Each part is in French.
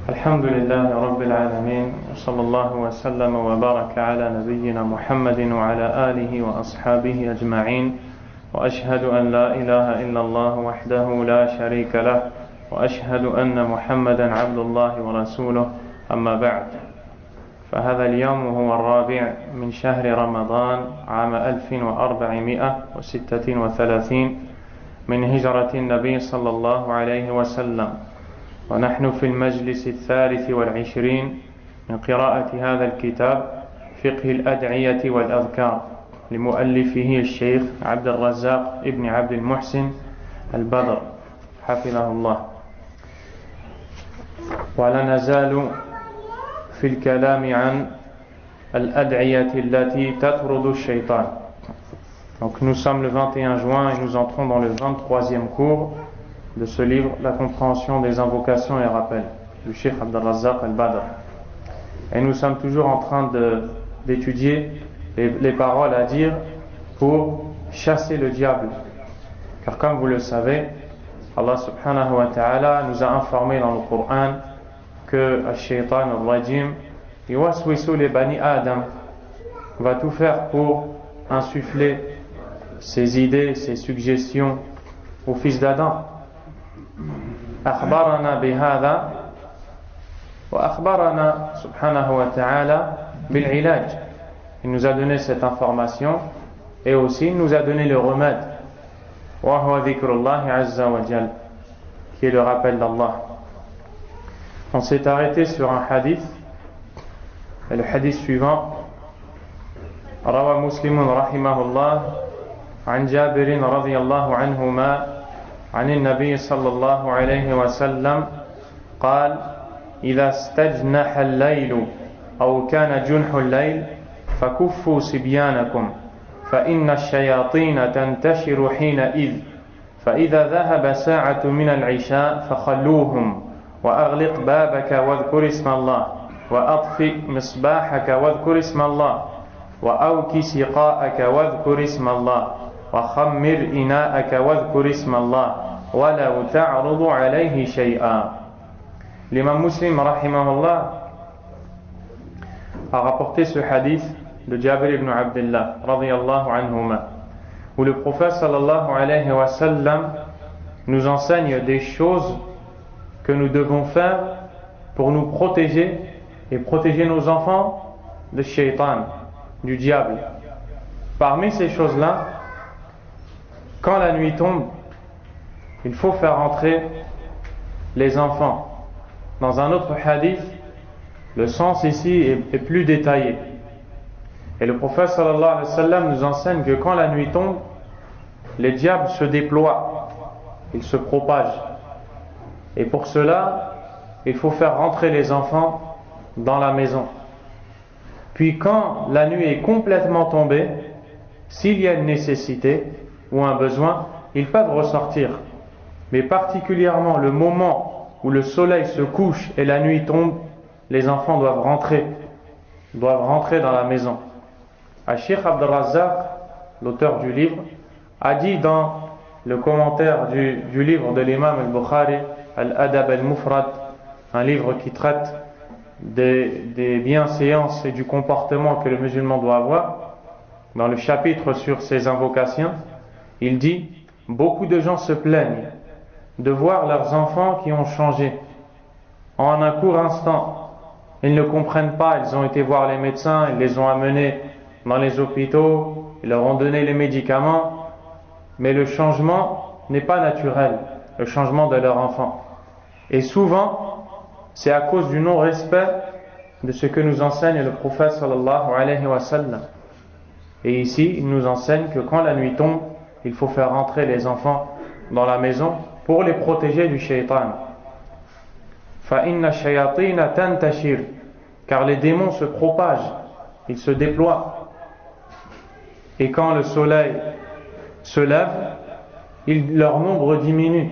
الحمد لله رب العالمين وصلى الله وسلم وبارك على نبينا محمد وعلى آله وأصحابه أجمعين وأشهد أن لا إله إلا الله وحده لا شريك له وأشهد أن محمدا عبد الله ورسوله أما بعد فهذا اليوم هو الرابع من شهر رمضان عام 1436 من هجرة النبي صلى الله عليه وسلم ونحن في المجلس 23 من قراءة هذا الكتاب فقه الأدعية والأذكار لمؤلفه الشيخ عبد الرزاق ابن عبد المحسن البدر حفظه الله. ولا نزال في الكلام عن الأدعية التي تطرد الشيطان. Donc nous sommes le 21 juin et nous entrons dans le 23e cours de ce livre, La compréhension des invocations et rappels, du Cheikh Abd al-Razzaq al-Badr. Et nous sommes toujours en train d'étudier les paroles à dire pour chasser le diable. Car comme vous le savez, Allah subhanahu wa ta'ala nous a informé dans le Coran que al-Shaytan al-Rajim yuwaswisu li bani Adam va tout faire pour insuffler ses idées, ses suggestions aux fils d'Adam. أخبرنا بهذا وأخبرنا سبحانه وتعالى بالعلاج. Il nous a donné cette information et aussi il nous a donné le remède. وهو ذكر الله عز وجل, qui est le rappel d'Allah. On s'est arrêté sur un hadith, et le hadith suivant, روى مسلم رحمه الله عن جابر رضي الله عنهما عن النبي صلى الله عليه وسلم قال إذا استجنح الليل أو كان جنح الليل فكفوا صبيانكم فإن الشياطين تنتشر حينئذ فإذا ذهب ساعة من العشاء فخلوهم وأغلق بابك واذكر اسم الله وأطفئ مصباحك واذكر اسم الله وأوك سقاءك واذكر اسم الله وخمر إناءك واذكر اسم الله ولو تعرض عليه شيئا. L'imam Muslim rahimahullah a rapporté ce hadith de Jabir ibn Abdullah radiyallahu anhuma, où le prophète sallallahu alayhi wa sallam nous enseigne des choses que nous devons faire pour nous protéger et protéger nos enfants de shaitan, du diable. Parmi ces choses-là, quand la nuit tombe, il faut faire entrer les enfants. Dans un autre hadith, le sens ici est plus détaillé. Et le prophète sallallahu alayhi wa sallam nous enseigne que quand la nuit tombe, les diables se déploient, ils se propagent. Et pour cela, il faut faire rentrer les enfants dans la maison. Puis quand la nuit est complètement tombée, s'il y a une nécessité ou un besoin, ils peuvent ressortir. Mais particulièrement le moment où le soleil se couche et la nuit tombe, les enfants doivent rentrer dans la maison. Cheikh Abd al-Razzaq, l'auteur du livre, a dit dans le commentaire du livre de l'imam al-Bukhari, Al-Adab al-Mufrad, un livre qui traite des bienséances et du comportement que le musulman doit avoir, dans le chapitre sur ses invocations, il dit: beaucoup de gens se plaignent de voir leurs enfants qui ont changé en un court instant. Ils ne comprennent pas, ils ont été voir les médecins, ils les ont amenés dans les hôpitaux, ils leur ont donné les médicaments, mais le changement n'est pas naturel, le changement de leur enfant. Et souvent, c'est à cause du non-respect de ce que nous enseigne le prophète sallallahu alayhi wa sallam. Et ici, il nous enseigne que quand la nuit tombe, il faut faire rentrer les enfants dans la maison pour les protéger du shaitan. فَإِنَّ الشَّيَاطِينَ تَنْتَشِرُ, car les démons se propagent, ils se déploient. Et quand le soleil se lève, leur nombre diminue.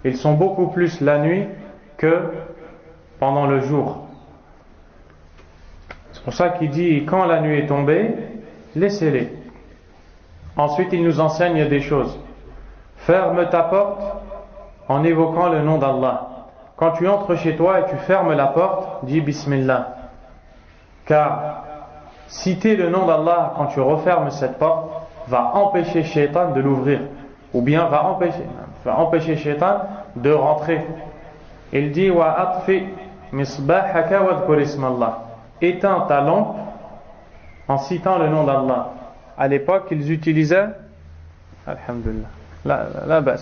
Ils sont beaucoup plus la nuit que pendant le jour. C'est pour ça qu'il dit: quand la nuit est tombée, laissez-les. Ensuite, il nous enseigne des choses. Ferme ta porte en évoquant le nom d'Allah. quand tu entres chez toi et tu fermes la porte, dis Bismillah. Car citer le nom d'Allah quand tu refermes cette porte va empêcher Shaitan de l'ouvrir, ou bien va empêcher Shaitan de rentrer. Il dit wa atfi misbahaka wadhkur ismallah. Éteins ta lampe en citant le nom d'Allah. À l'époque, ils utilisaient alhamdulillah. La bas.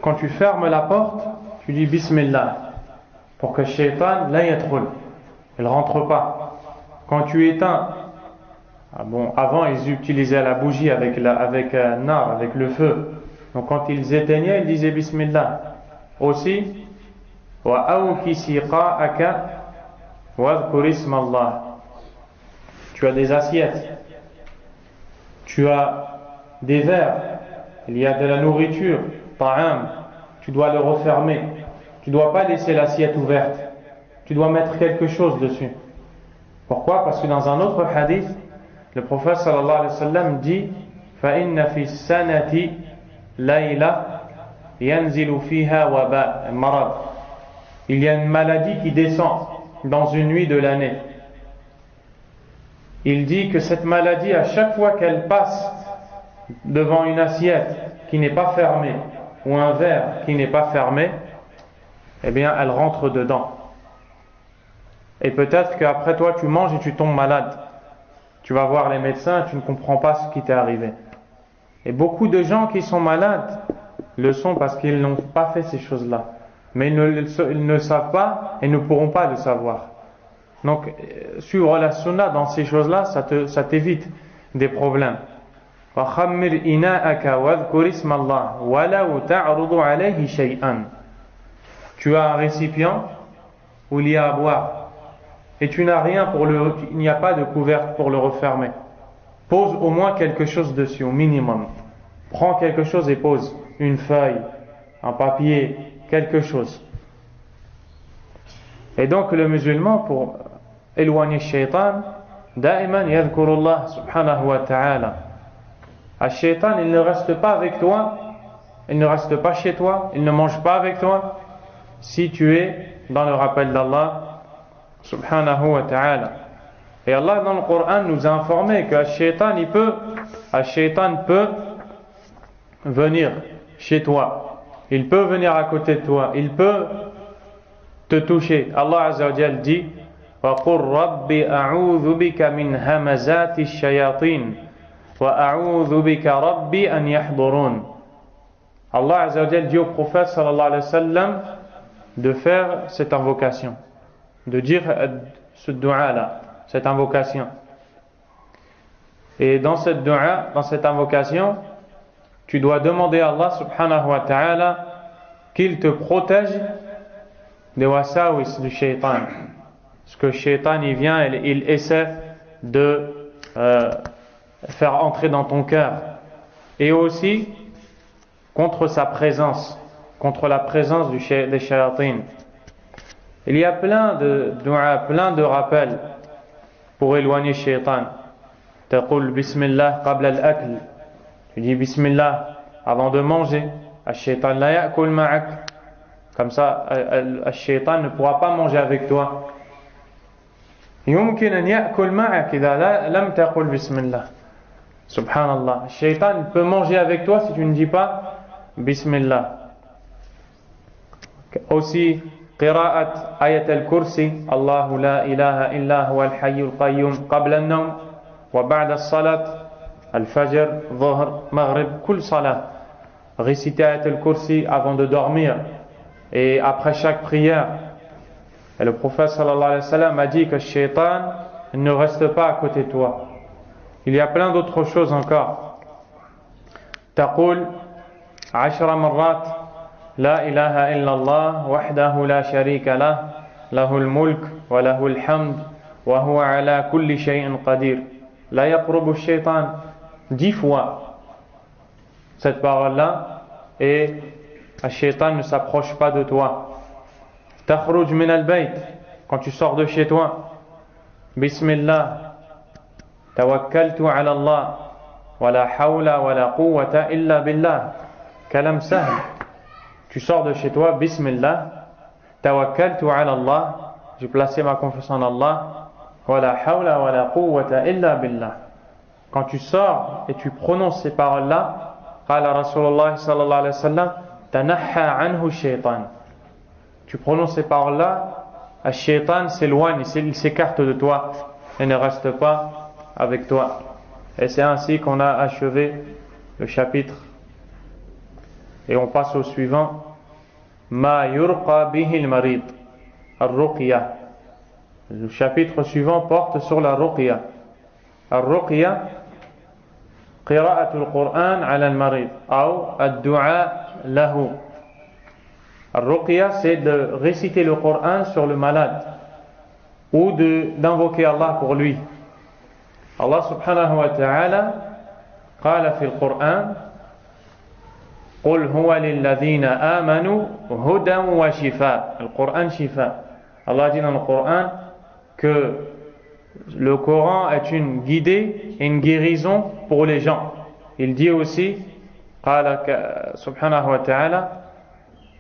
Quand tu fermes la porte, tu dis Bismillah pour que Shaitan la yadkhul, il rentre pas. Quand tu éteins, avant ils utilisaient la bougie avec nar, avec le feu. Donc quand ils éteignaient, ils disaient Bismillah. Aussi, wa awki siqa'aka wadhkur ismallah. Tu as des assiettes, tu as des verres, il y a de la nourriture, ta'am, tu dois le refermer. Tu ne dois pas laisser l'assiette ouverte. Tu dois mettre quelque chose dessus. Pourquoi? Parce que dans un autre hadith, le prophète sallallahu alayhi wa sallam dit فَإِنَّ فِي السَّنَةِ لَيْلَةً يَنْزِلُ فِيهَا وَبَاء marad. Il y a une maladie qui descend dans une nuit de l'année. Il dit que cette maladie, à chaque fois qu'elle passe devant une assiette qui n'est pas fermée ou un verre qui n'est pas fermé, eh bien elle rentre dedans. Et peut-être qu'après toi tu manges et tu tombes malade. Tu vas voir les médecins et tu ne comprends pas ce qui t'est arrivé. Et beaucoup de gens qui sont malades le sont parce qu'ils n'ont pas fait ces choses-là. Mais ils ne savent pas et ne pourront pas le savoir. Donc suivre la sunna dans ces choses-là, ça t'évite des problèmes. وَخَمِّرْ إِنَاءَكَ وَاذْكُرِ اسْمَ اللَّهِ وَلَوْ تَعْرُضُ عَلَيْهِ شَيْئًا. Tu as un récipient où il y a à boire et tu n'as rien il n'y a pas de couvercle pour le refermer. Pose au moins quelque chose dessus, au minimum. Prends quelque chose et pose une feuille, un papier, quelque chose. Et donc le musulman, pour éloigner Shaitan, da'iman yadhkurullah subhanahu wa ta'ala. Shaitan, il ne reste pas avec toi, il ne reste pas chez toi, il ne mange pas avec toi si tu es dans le rappel d'Allah subhanahu wa ta'ala. Et Allah dans le Coran nous a informé que Shaitan peut venir chez toi, il peut venir à côté de toi, il peut te toucher. Allah Azza wa Jal dit وَقُلْ رَبِّ أَعُوذُ بِكَ مِنْ هَمَزَاتِ الشَّيَاطِينِ وَأَعُوذُ بِكَ رَبِّ أَنْ يَحْضُرُونَ. Allah Azza wa Jal dit au prophète sallallahu alayhi wa sallam de faire cette invocation, de dire ce dua là, cette invocation. Et dans cette dua, dans cette invocation, tu dois demander à Allah subhanahu wa ta'ala qu'il te protège des wasawis du shaitan. Parce que le shaitan il vient et il essaie de faire entrer dans ton cœur. Et aussi contre sa présence, contre la présence des shayatines. Il y a plein de dua, plein de rappels pour éloigner shaitan. Taqul bismillah qabla al-akl. Tu dis bismillah avant de manger. Ash-shaytan la ya'kul ma'ak. Comme ça, ash-shaytan ne pourra pas manger avec toi. Yumkin an ya'kul ma'ak idha lam taqul bismillah. Subhanallah. Shaytan peut manger avec toi si tu ne dis pas bismillah. Aussi, qira'at ayat al-kursi. Allahu la ilaha illa huwa al-hayyul qayyum qabla an-nawm wa ba'da as-salat. Al-Fajr, Dhuhr, Maghrib, kul salat. Réciter ayat al-kursi avant de dormir et après chaque prière. Et le prophète sallallahu alayhi wa sallam a dit que le shaitan ne reste pas à côté de toi. Il y a plein d'autres choses encore. Taqul 10 marrat la ilaha illallah wahdahu la sharika lah lahul mulk wa lahul hamd wa huwa ala kulli shay'in qadir la yaqrubu ash-shaytan. 10 fois cette parole-là et le shaitan ne s'approche pas de toi. Takhruj min al-bayt, quand tu sors de chez toi, bismillah, tawakkaltu ala Allah, ولا حول ولا قوة إلا بالله. Kalam sahl. Tu sors de chez toi, Bismillah, tawakkaltu ala Allah, j'ai placé ma confiance en Allah, wala hawla wala quwwata illa billah. Quand tu sors et tu prononces ces paroles-là, qala Rasulullah sallallahu alayhi wa sallam, tanahha anhu shaytan. Tu prononces ces paroles-là, le shaytan s'éloigne, il s'écarte de toi et ne reste pas avec toi. Et c'est ainsi qu'on a achevé le chapitre. Et on passe au suivant. Ma yurqa bihi al-marid, al-ruqya. Le chapitre suivant porte sur la ruqya. Al-ruqya, qira'atu al-Qur'an ala al-marid, ou ad-du'a lahu. Al-ruqya, c'est de réciter le Coran sur le malade, ou d'invoquer Allah pour lui. Allah subhanahu wa ta'ala qala fi al-Qur'an, قل هو للذين آمنوا هدى وشفاء. Le Coran shifa. Allah dit dans le Coran que le Coran est une guidée et une guérison pour les gens. Il dit aussi قال سبحانه وتعالى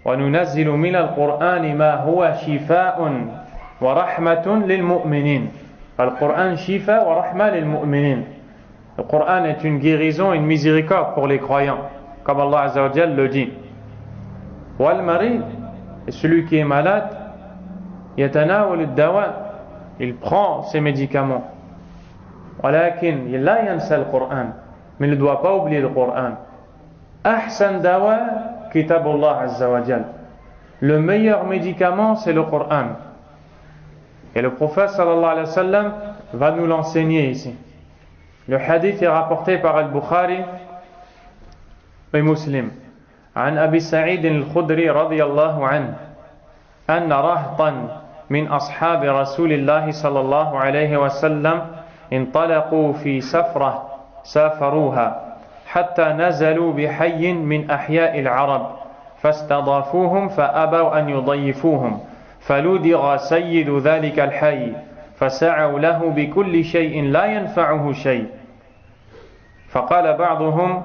وننزل من القرآن ما هو شفاء ورحمة للمؤمنين. Le Coran shifa wa rahma lil mu'minin. Le Coran est une guérison et une miséricorde pour les croyants, comme Allah Azza wa Jal le dit. Wal marid, celui qui est malade, yatanawal ad-dawa, il prend ses médicaments. Walakin la yansa al-Qur'an, mais il ne doit pas oublier le Coran. Ahsan dawa kitabullah Azza wa Jal. Le meilleur médicament, c'est le Coran. Et le prophète sallallahu alayhi wa sallam va nous l'enseigner ici. Le hadith est rapporté par Al-Bukhari et Muslim. عن أبي سعيد الخدري رضي الله عنه أن رهطا من أصحاب رسول الله صلى الله عليه وسلم انطلقوا في سفرة سافروها حتى نزلوا بحي من أحياء العرب فاستضافوهم فأبوا أن يضيفوهم فلودغ سيد ذلك الحي فسعوا له بكل شيء لا ينفعه شيء فقال بعضهم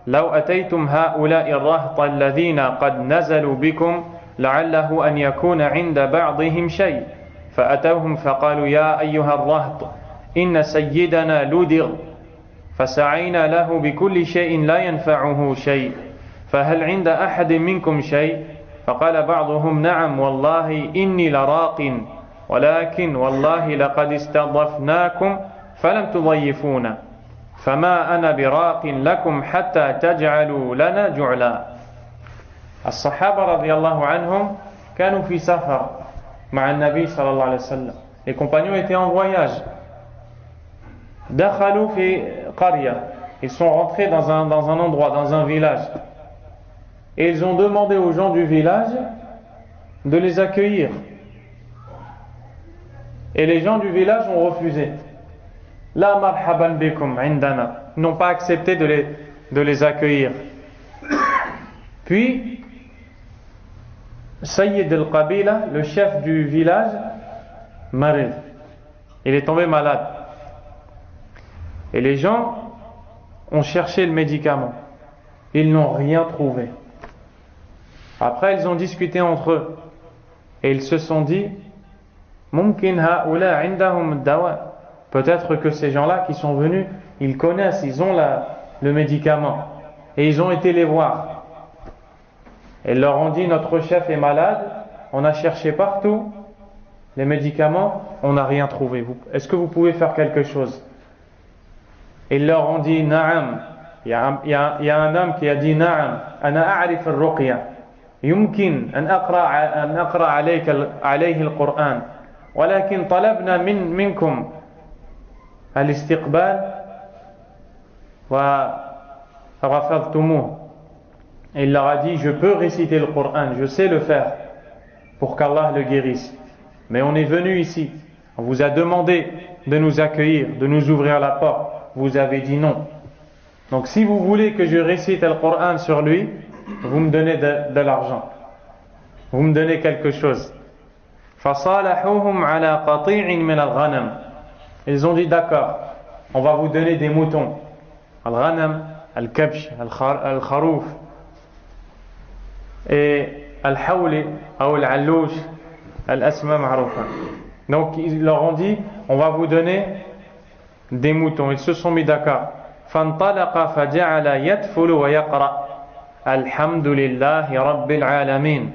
لو أتيتم هؤلاء الرهط الذين قد نزلوا بكم لعله أن يكون عند بعضهم شيء فأتوهم فقالوا يا أيها الرهط إن سيدنا لودغ فسعينا له بكل شيء لا ينفعه شيء فهل عند أحد منكم شيء فقال بعضهم نعم والله إني لراق ولكن والله لقد استضفناكم فلم تضيفونا فما أنا براق لكم حتى تجعلوا لنا جعلا. الصحابة رضي الله عنهم كانوا في سفر مع النبي صلى الله عليه وسلم. Les compagnons étaient en voyage. دخلوا في قرية. Ils sont rentrés dans un endroit, dans un village. Et ils ont demandé aux gens du village de les accueillir. Et les gens du village ont refusé. La marhaban bikum indana. Ils n'ont pas accepté de les accueillir. Puis, Sayyid al-Qabila, le chef du village, marid. Il est tombé malade. Et les gens ont cherché le médicament. Ils n'ont rien trouvé. Après, ils ont discuté entre eux. Et ils se sont dit, Mumkin ha'ula indahum dawa. Peut-être que ces gens-là qui sont venus, ils connaissent, ils ont le médicament. Et ils ont été les voir. Et ils leur ont dit, notre chef est malade, on a cherché partout les médicaments, on n'a rien trouvé. Est-ce que vous pouvez faire quelque chose? Et ils leur ont dit, Na'am. Il y a un homme qui a dit, Na'am, ana a'rif al-ruqya. يمكن أن أقرأ عليه القرآن ولكن طلبنا منكم الاستقبال ورفضتموه. Il leur a dit, je peux réciter le Coran, je sais le faire pour qu'Allah le guérisse. Mais on est venu ici, on vous a demandé de nous accueillir, de nous ouvrir la porte. Vous avez dit non. Donc si vous voulez que je récite le Coran sur lui, vous me donnez de l'argent, vous me donnez quelque chose. فَصَالَحُوهُمْ عَلَى قَطِيعٍ مِنَ الْغَنَمِ. Ils ont dit d'accord, on va vous donner des moutons. al-ghanam, al-kabsh, al-kharouf, et al-hawli ou al-allouch, al-asma ma'roufa. Donc ils leur ont dit, on va vous donner des moutons. Ils se sont mis d'accord. فانطلق فجعل يدفل ويقرأ الحمد لله رب العالمين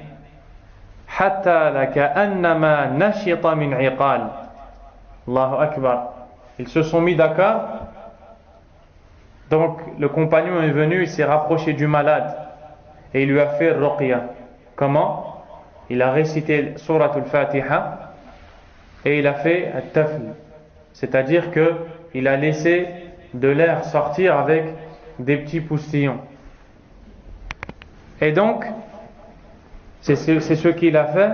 حتى لكأنما نشط من عقال. Allahu Akbar. Ils se sont mis d'accord. Donc le compagnon est venu, il s'est rapproché du malade et il lui a fait ruqya. Comment? Il a récité Surat al-Fatiha et il a fait al-tafl, c'est-à-dire que il a laissé de l'air sortir avec des petits poustillons. Et donc c'est ce qu'il a fait,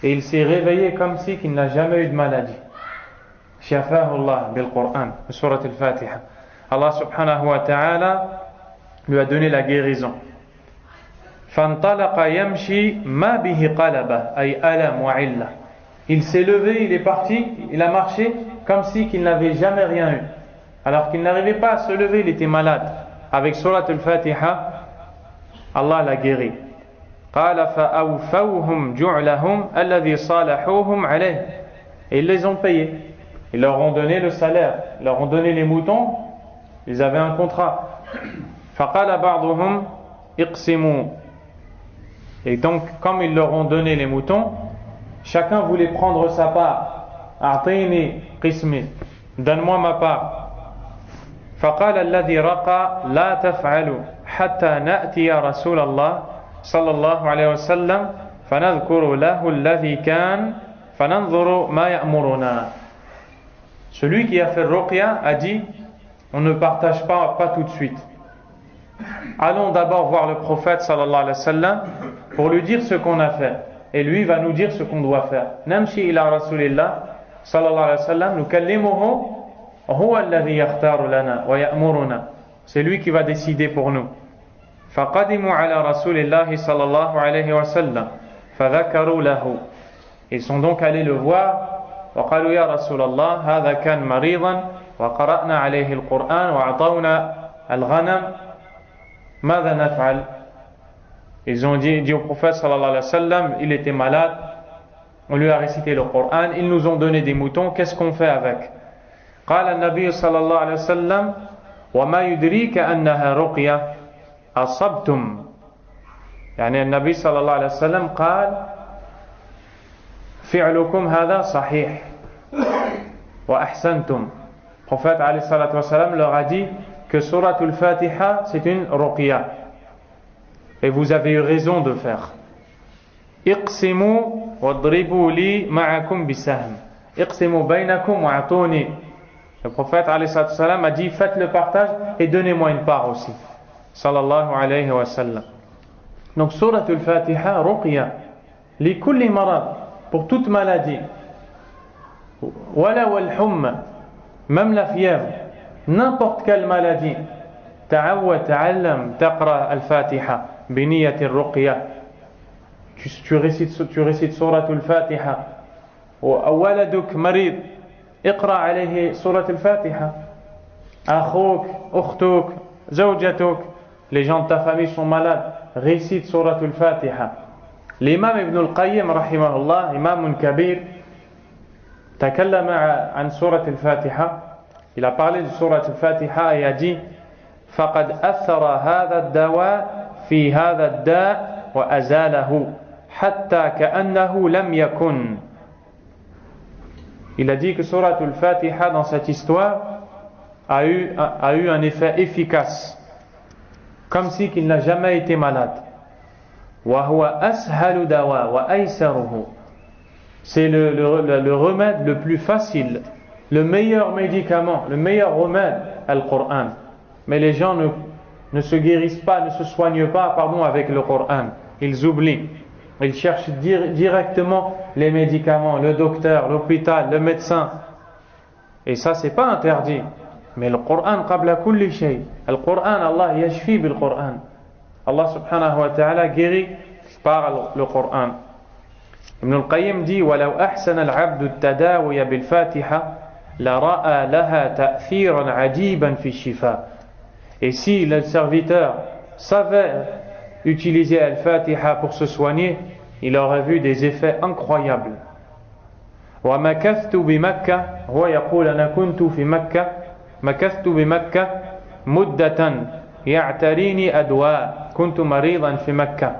et il s'est réveillé comme si qu'il n'a jamais eu de maladie. Shafahu Allah bil Qur'an, Surat al-Fatiha. Allah subhanahu wa ta'ala lui a donné la guérison. فانطلق يمشي ما به قلبة أي ألم وعلة. Il s'est levé, il est parti, il a marché comme si qu'il n'avait jamais rien eu. Alors qu'il n'arrivait pas à se lever, il était malade. Avec Surat al-Fatiha, Allah l'a guéri. قال فأوفوهم جعلهم الذي صالحوهم عليه. Et ils les ont payés. Ils leur ont donné le salaire, ils leur ont donné les moutons, ils avaient un contrat. فقال بعضهم اقسموا. Et donc, comme ils leur ont donné les moutons, chacun voulait prendre sa part. أعطيني قسمي, donne-moi ma part. فقال الذي رقى لا تفعلوا حتى نأتي رسول الله صلى الله عليه وسلم فنذكر له الذي كان فننظر ما يأمرنا. Celui qui a fait ruqya a dit, on ne partage pas tout de suite. Allons d'abord voir le prophète sallallahu alayhi wa sallam pour lui dire ce qu'on a fait, et lui va nous dire ce qu'on doit faire. Namshi ila rasulillah sallallahu alayhi wa sallam nukallimuhu huwa alladhi yakhtaru lana wa ya'muruna. C'est lui qui va décider pour nous. فقدموا على رسول الله صلى الله عليه وسلم فذكروا له. Ils sont donc allés le voir. وقالوا يا رسول الله هذا كان مريضا وقرأنا عليه القرآن وأعطونا الغنم ماذا نفعل. Ils ont dit au prophète sallallahu alayhi wa sallam, il était malade, on lui a récité le Coran, ils nous ont donné des moutons, qu'est-ce qu'on fait avec? قال النبي صلى الله عليه وسلم وما يدريك أنها رقية أصبتم. يعني النبي صلى الله عليه وسلم قال فعلكم هذا صحيح وأحسنتم. Le prophète عليه الصلاة والسلام leur a dit que Surat al-Fatiha c'est une ruqya et vous avez eu raison de faire. اقسموا واضربوا لي معكم بسهم اقسموا بينكم وأعطوني. Le prophète عليه الصلاة والسلام a dit faites le partage et donnez-moi une part aussi. Sallallahu alayhi wa sallam. Donc Surat al-Fatiha ruqya li kulli marad, pour toute maladie. Wala wal humma, même la fièvre, n'importe quelle maladie. Ta'awwad ta'allam taqra al-Fatiha bi niyyati ar-ruqya. Tu récites Surat al-Fatiha. Ou waladuk marid, اقرأ عليه سورة الفاتحة. أخوك أختك زوجتك, les gens de ta famille sont malades, récite Surat al-Fatiha. L'imam Ibn al-Qayyim rahimahullah, imam kabir, تكلم عن سورة الفاتحة. Il a parlé de Surat al-Fatiha et a dit فقد أثر هذا الدواء في هذا الداء وأزاله حتى كأنه لم يكن. Il a dit que Surat al-Fatiha dans cette histoire a eu un effet efficace, comme si qu'il n'a jamais été malade. وهو أسهل دواء وأيسره. C'est le remède le plus facile, le meilleur médicament, le meilleur remède, Al-Qur'an. Mais les gens ne se guérissent pas, ne se soignent pas, avec le Qur'an. Ils oublient. Ils cherchent directement les médicaments, le docteur, l'hôpital, le médecin. Et ça, c'est pas interdit. Mais le Qur'an qabla kulli shay. Le Qur'an, Allah yashfi bil Qur'an. Allah subhanahu wa ta'ala guérit par le Qur'an. Ibn al-Qayyim dit وَلَوْ أَحْسَنَ الْعَبْدُ التَّدَاوِيَ بِالْفَاتِحَةِ لَرَأَى لَهَا تَأْثِيرًا عَجِيبًا فِي الشِّفَاءِ. Et si le serviteur savait utiliser Al-Fatiha pour se soigner, il aurait vu des effets incroyables. ومكثت بمكة هو يقول أنا كنت في مكة مكثت بمكة مدة يعتريني أدواء كنت مريضا في مكة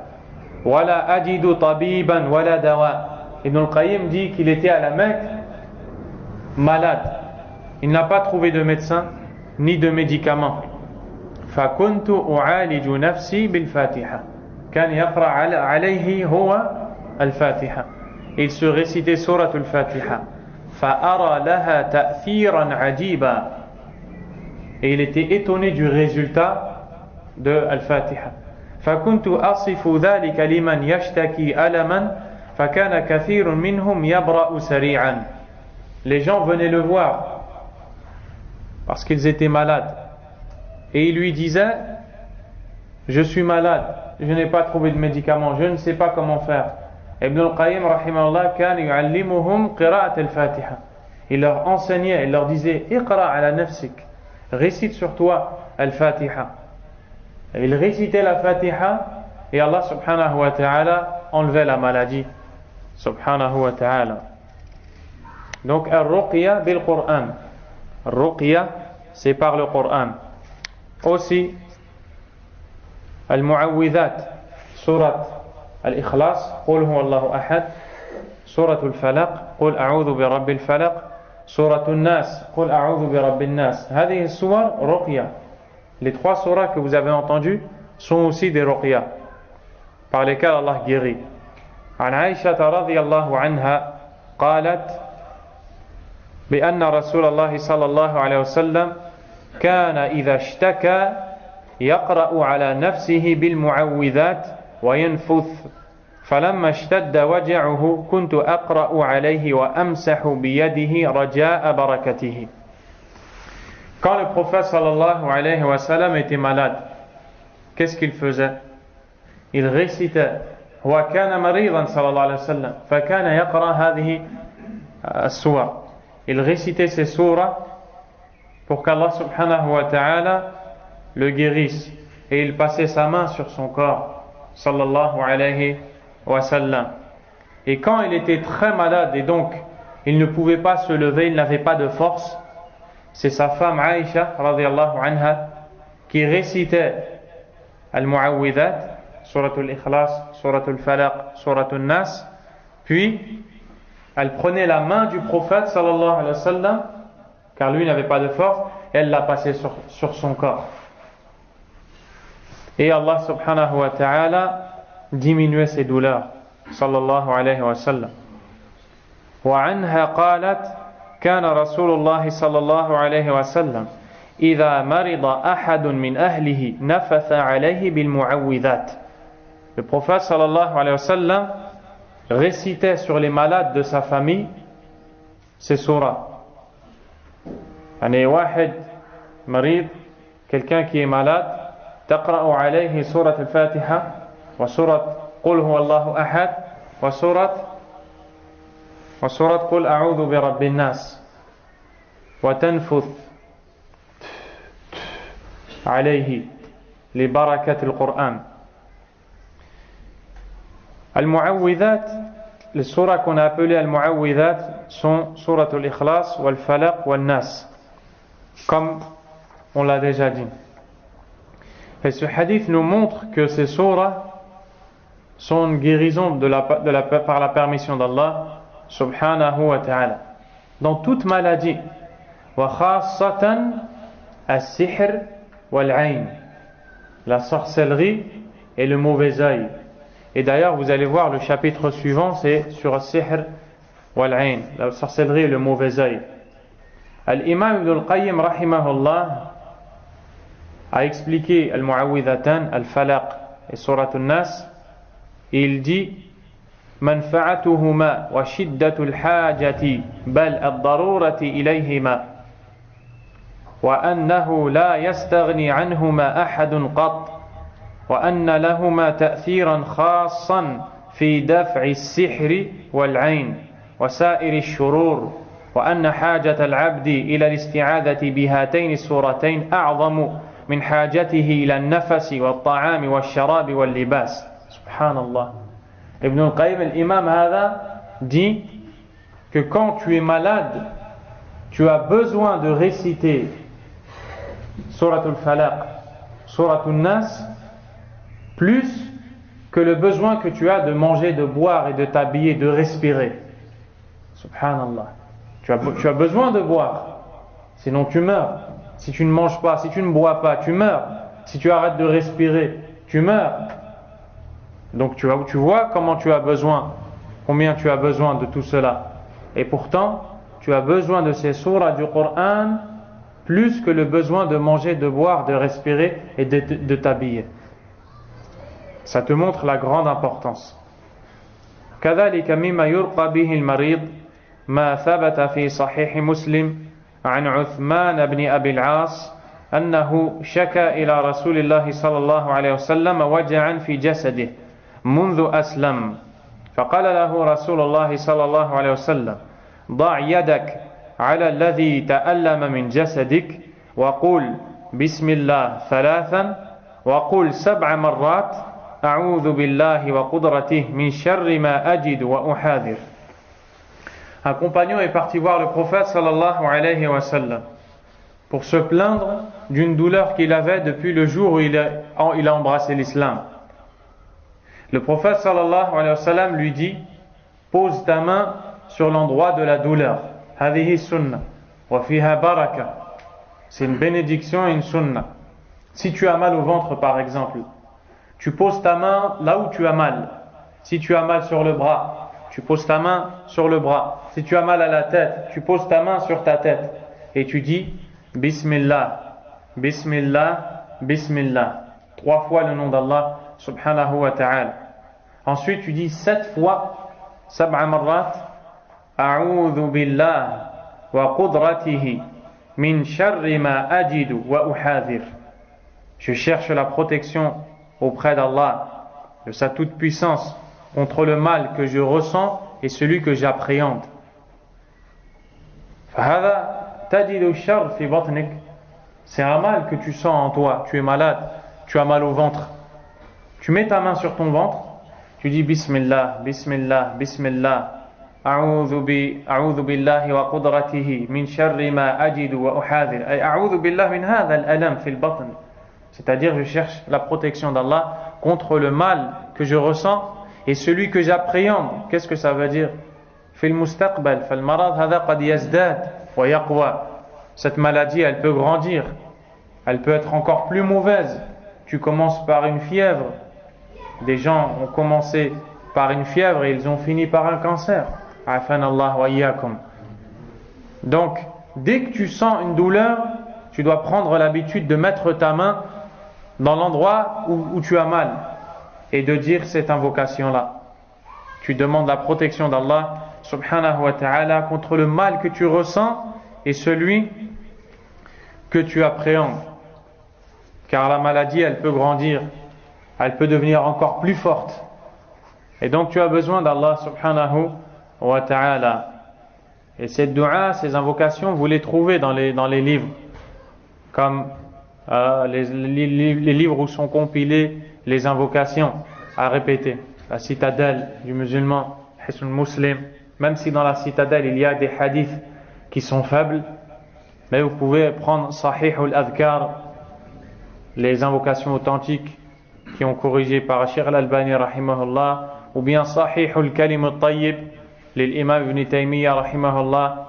ولا أجد طبيبا ولا دواء. Ibn al-Qayyim dit qu'il était à la Mecque malade, il n'a pas trouvé de médecin ni de médicaments. فكنت أعالج نفسي بالفاتحة كان يقرأ عليه هو الفاتحة. Il se récitait سورة الفاتحة فأرى لها تأثيرا عجيبا. Et il était étonné du résultat de Al-Fatiha. فكنت أصف ذلك لمن يشتكي ألما فكان كثير منهم يبرأ سريعا. Les gens venaient le voir parce qu'ils étaient malades et ils lui disaient je suis malade, je n'ai pas trouvé de médicaments, je ne sais pas comment faire. Ibn al-Qayyim rahimahullah كان يعلمهم قراءة الفاتحة. Il leur enseignait, il leur disait اقرأ على نفسك, récite sur toi Al-Fatiha. Et il récitait la Fatiha et Allah subhanahu wa ta'ala enlevait la maladie subhanahu wa ta'ala. Donc Al-Ruqya bil-Qur'an, Al-Ruqya c'est par le Qur'an. Aussi Al-Mu'awwidhat, Surat Al-Ikhlas, Qul huwa Allahu ahad, Surat Al-Falaq, Qul a'udhu bi rabbil falaq, Surat Al-Nas, Qul a'udhu bi rabbil nas. Hadihi suwar Ruqya. Les trois surahs que vous avez entendus sont aussi des ruqya par lesquels Allah guérit. عن عائشة رضي الله عنها قالت بأن رسول الله صلى الله عليه وسلم كان إذا اشتكى يقرأ على نفسه بالمعوذات وينفث فلما اشتد وجعه كنت أقرأ عليه وأمسح بيده رجاء بركته. Quand le prophète sallallahu alayhi wa sallam était malade, qu'est-ce qu'il faisait? Il récitait وكان مريضا صلى الله عليه وسلم فكان يقرأ هذه السور. Il récitait ces surahs pour qu'Allah subhanahu wa ta'ala le guérisse et il passait sa main sur son corps sallallahu alayhi wa sallam. Et quand il était très malade et donc il ne pouvait pas se lever, il n'avait pas de force, c'est sa femme Aïcha radiyallahu anha qui récitait Al-Mu'awwidhat, Surat Al-Ikhlas, Surat Al-Falaq, Surat Al-Nas, puis elle prenait la main du prophète sallallahu alayhi wa sallam car lui n'avait pas de force et elle la passait sur son corps. Et Allah subhanahu wa ta'ala diminuait ses douleurs sallallahu alayhi wa sallam. وعنها قالت كان رسول الله صلى الله عليه وسلم إذا مرض أحد من أهله نفث عليه بالمعوذات. Le prophète sallallahu alayhi wa sallam récitait sur les malades de sa famille ces surahs. يعني واحد مريض, quelqu'un qui est malade, تقرأ عليه سورة الفاتحة وسورة قل هو الله أحد وسورة قل أعوذ برب الناس وتنفث عليه لبركة القرآن. Al-Mu'awwidhat, les surahs qu'on a appelées Al-Mu'awwidhat sont Surat Al-Ikhlas, Wal-Falaq, Wal-Nas, comme on l'a déjà dit. Et ce hadith nous montre que ces surahs sont une guérison par la permission d'Allah subhanahu wa ta'ala dans toute maladie, wa khassatan as-sihr wal-ayn, la sorcellerie et le mauvais œil. Et d'ailleurs vous allez voir le chapitre suivant, c'est sur as-sihr wal-ayn, la sorcellerie et le mauvais œil. Al-Imam Ibn al-Qayyim rahimahullah a expliqué Al-Mu'awwidhatan, Al-Falaq et Surat Al-Nas. Il dit منفعتهما وشدة الحاجة بل الضرورة إليهما وأنه لا يستغني عنهما أحد قط وأن لهما تأثيرا خاصا في دفع السحر والعين وسائر الشرور وأن حاجة العبد إلى الاستعاذة بهاتين السورتين أعظم من حاجته إلى النفس والطعام والشراب واللباس. Subhanallah. Ibn al-Qayyim, l'imam Hada, dit que quand tu es malade, tu as besoin de réciter Surat al-Falaq, Surat al-Nas, plus que le besoin que tu as de manger, de boire et de t'habiller, de respirer. Subhanallah. Tu as besoin de boire, sinon tu meurs. Si tu ne manges pas, si tu ne bois pas, tu meurs. Si tu arrêtes de respirer, tu meurs. Donc tu vois comment tu as besoin, combien tu as besoin de tout cela. Et pourtant, tu as besoin de ces sourates du Coran plus que le besoin de manger, de boire, de respirer et de t'habiller. Ça te montre la grande importance. كذلك مما يرقى به المريض ما ثبت في صحيح مسلم عن عثمان بن أبي العاص أنه شكى إلى رسول الله صلى الله عليه وسلم وجعا في جسده منذ أسلم فقال له رسول الله صلى الله عليه وسلم ضع يدك على الذي تألم من جسدك وقل بسم الله ثلاثا وقل 7 مرات أعوذ بالله وقدرته من شر ما أجد وأحاذر. Un compagnon est parti voir le prophète sallallahu alayhi wa sallam pour se plaindre d'une douleur qu'il avait depuis le jour où il a embrassé l'islam. Le prophète sallallahu alayhi wa sallam lui dit: pose ta main sur l'endroit de la douleur. Hadihi sunnah wa fiha baraka. C'est une bénédiction et une sunnah. Si tu as mal au ventre par exemple, tu poses ta main là où tu as mal. Si tu as mal sur le bras, tu poses ta main sur le bras. Si tu as mal à la tête, tu poses ta main sur ta tête et tu dis Bismillah, Bismillah, Bismillah. 3 fois le nom d'Allah subhanahu wa ta'ala. Ensuite tu dis 7 fois 7 marrat A'udhu billah wa qudratihi min sharri ma ajidu wa uhadhir. Je cherche la protection auprès d'Allah, de sa toute-puissance, contre le mal que je ressens et celui que j'appréhende. C'est un mal que tu sens en toi, tu es malade, tu as mal au ventre. Tu mets ta main sur ton ventre, tu dis Bismillah, Bismillah, Bismillah, A'udhu billahi wa qudratihi min sharri ma ajidu wa uhadhir. A'udhu billahi min hadha al-alam fi al-batn. C'est-à-dire, je cherche la protection d'Allah contre le mal que je ressens et celui que j'appréhende. Qu'est-ce que ça veut dire? Fil mustaqbal, fal marad hadha qad yazdad wa yaqwa. Cette maladie, elle peut grandir, elle peut être encore plus mauvaise. Tu commences par une fièvre. Des gens ont commencé par une fièvre et ils ont fini par un cancer. Afanallah wa iyyakum. Donc, dès que tu sens une douleur, tu dois prendre l'habitude de mettre ta main dans l'endroit où tu as mal et de dire cette invocation-là. Tu demandes la protection d'Allah subhanahu wa ta'ala contre le mal que tu ressens et celui que tu appréhendes. Car la maladie, elle peut grandir, elle peut devenir encore plus forte. Et donc tu as besoin d'Allah subhanahu wa ta'ala. Et cette dua, ces invocations, vous les trouvez dans les livres, comme les livres où sont compilées les invocations à répéter. La citadelle du musulman, Hisn Muslim, même si dans la citadelle il y a des hadiths qui sont faibles, mais vous pouvez prendre Sahih al-Adhkar, les invocations authentiques qui ont corrigé par Cheikh al-Albani rahimahullah, ou bien Sahih al-Kalim al-Tayyib l'imam Ibn Taymiyyah rahimahullah,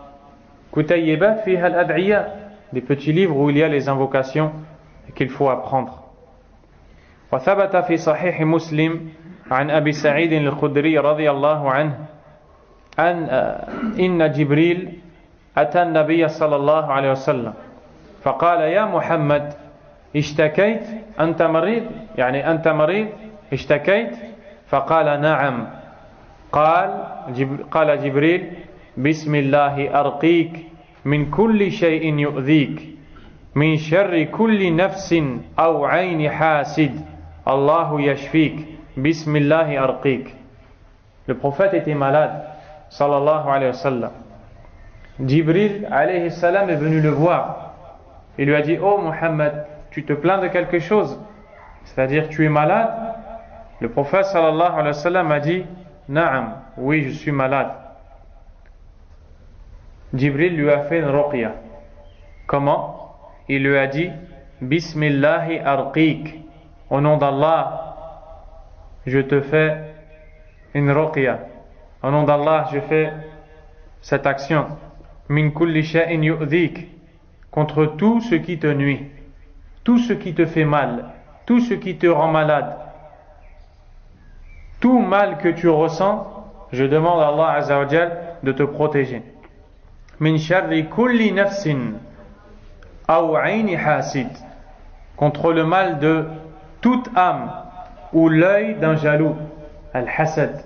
Kutayyibat fiha al-Ad'iyya, des petits livres où il y a les invocations qu'il faut apprendre. وثبت في صحيح مسلم عن أبي سعيد الخدري رضي الله عنه إن جبريل أتى النبي صلى الله عليه وسلم فقال يا محمد اشتكيت أنت مريض يعني أنت مريض اشتكيت فقال نعم قال جبريل بسم الله أرقيك من كل شيء يؤذيك من شر كل نفس أو عين حاسد الله يشفيك بسم الله أرقيك. Le prophète était malade sallallahu alayhi wa sallam. Jibril alayhi salam est venu le voir. Il lui a dit: oh Muhammad, tu te plains de quelque chose, c'est-à-dire tu es malade, le prophète sallallahu alayhi wa sallam a dit Na'am, oui je suis malade. Jibril lui a fait une ruqya. Comment? Il lui a dit Bismillahi arqiq, au nom d'Allah je te fais une ruqya, au nom d'Allah je fais cette action. Min kulli shay'in yu'dhik, contre tout ce qui te nuit, tout ce qui te fait mal, tout ce qui te rend malade, tout mal que tu ressens, je demande à Allah Azza wa Jal de te protéger. Min sharri kulli nafsin aw ayni hasid, contre le mal de toute âme ou l'œil d'un jaloux, al-hasad,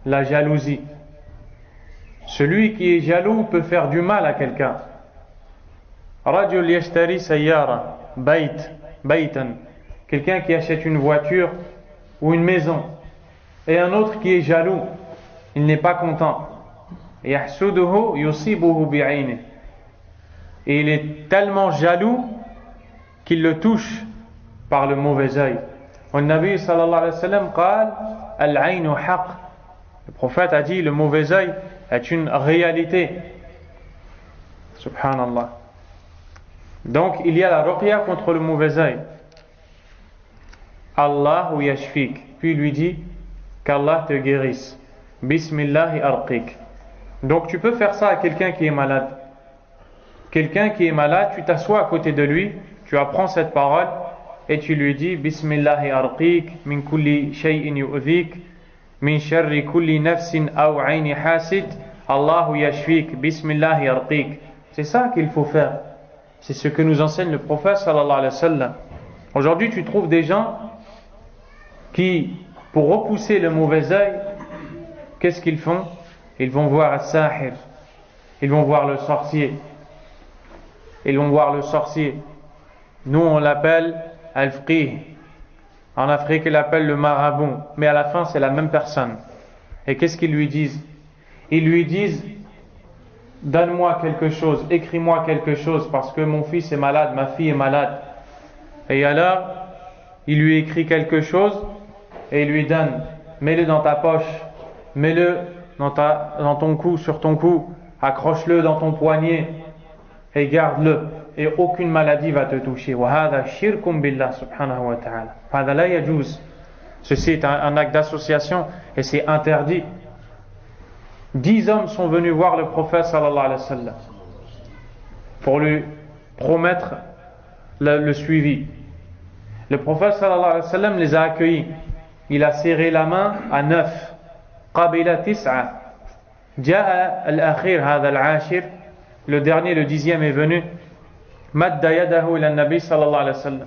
la jalousie. Celui qui est jaloux peut faire du mal à quelqu'un. Rajul yashtari sayyara baytan, quelqu'un qui achète une voiture ou une maison, et un autre qui est jaloux, il n'est pas content. Yahsuduhu yusibuhu bi'aynihi, et il est tellement jaloux qu'il le touche par le mauvais œil. Le Nabi sallallahu alayhi wa sallam قال al-aynu haqq, le prophète a dit le mauvais œil est une réalité. Subhanallah. Donc il y a la ruqya contre le mauvais œil. Allahu yashfik, puis il lui dit qu'Allah te guérisse. Bismillahi arqiq. Donc tu peux faire ça à quelqu'un qui est malade. Quelqu'un qui est malade, tu t'assois à côté de lui, tu apprends cette parole et tu lui dis Bismillahi arqiq min kulli shay'in yu'dhik min sharri kulli nafsin aw ayni hasid Allahu yashfik Bismillahi arqiq. C'est ça qu'il faut faire. C'est ce que nous enseigne le prophète sallallahu alayhi wa sallam. Aujourd'hui, tu trouves des gens qui, pour repousser le mauvais œil, qu'est-ce qu'ils font? Ils vont voir as-sahir, ils vont voir le sorcier. Ils vont voir le sorcier. Nous, on l'appelle al-fqih. En Afrique, ils l'appellent le marabout. Mais à la fin, c'est la même personne. Et qu'est-ce qu'ils lui disent? Ils lui disent donne-moi quelque chose, écris-moi quelque chose, parce que mon fils est malade, ma fille est malade. Et alors, il lui écrit quelque chose et il lui donne. Mets-le dans ta poche, mets-le dans ton cou, sur ton cou, accroche-le dans ton poignet et garde-le, et aucune maladie va te toucher. وَهَذَا شِرْكٌ بِاللَّهِ سُبْحَانَهُ وَتَعَالَى. هذا لا يجوز. Ceci est un acte d'association et c'est interdit. 10 hommes sont venus voir le prophète sallallahu alayhi wa sallam pour lui promettre le suivi. Le prophète sallallahu alayhi wa sallam les a accueillis. Il a serré la main à 9. قَبِلَ تِسْعَةً جَاءَ الْأَخِيرُ هَذَا الْعَاشِرُ, le dernier, le 10e est venu. مَدَّ يَدَهُ إِلَى النَّبِي صلى الله عليه وسلم.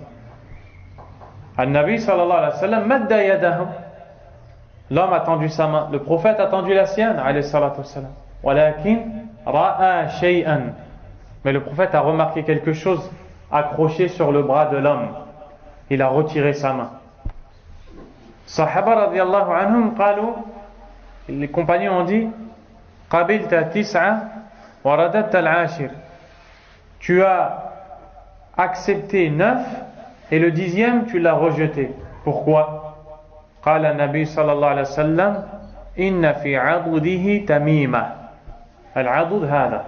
النبي صلى الله عليه وسلم مَدَّ يَدَهُ. L'homme a tendu sa main, le prophète a tendu la sienne, alayhi salatu wassalam. وَلَكِنْ رَأَى شَيْئًا. Mais le prophète a remarqué quelque chose accroché sur le bras de l'homme. Il a retiré sa main. Sahaba radiyallahu anhum qalu, les compagnons ont dit qabilta tis'a wa radatta al-ashir. Tu as accepté 9 et le 10e tu l'as rejeté. Pourquoi? قال النبي صلى الله عليه وسلم إن في عضده تميمة. العضد هذا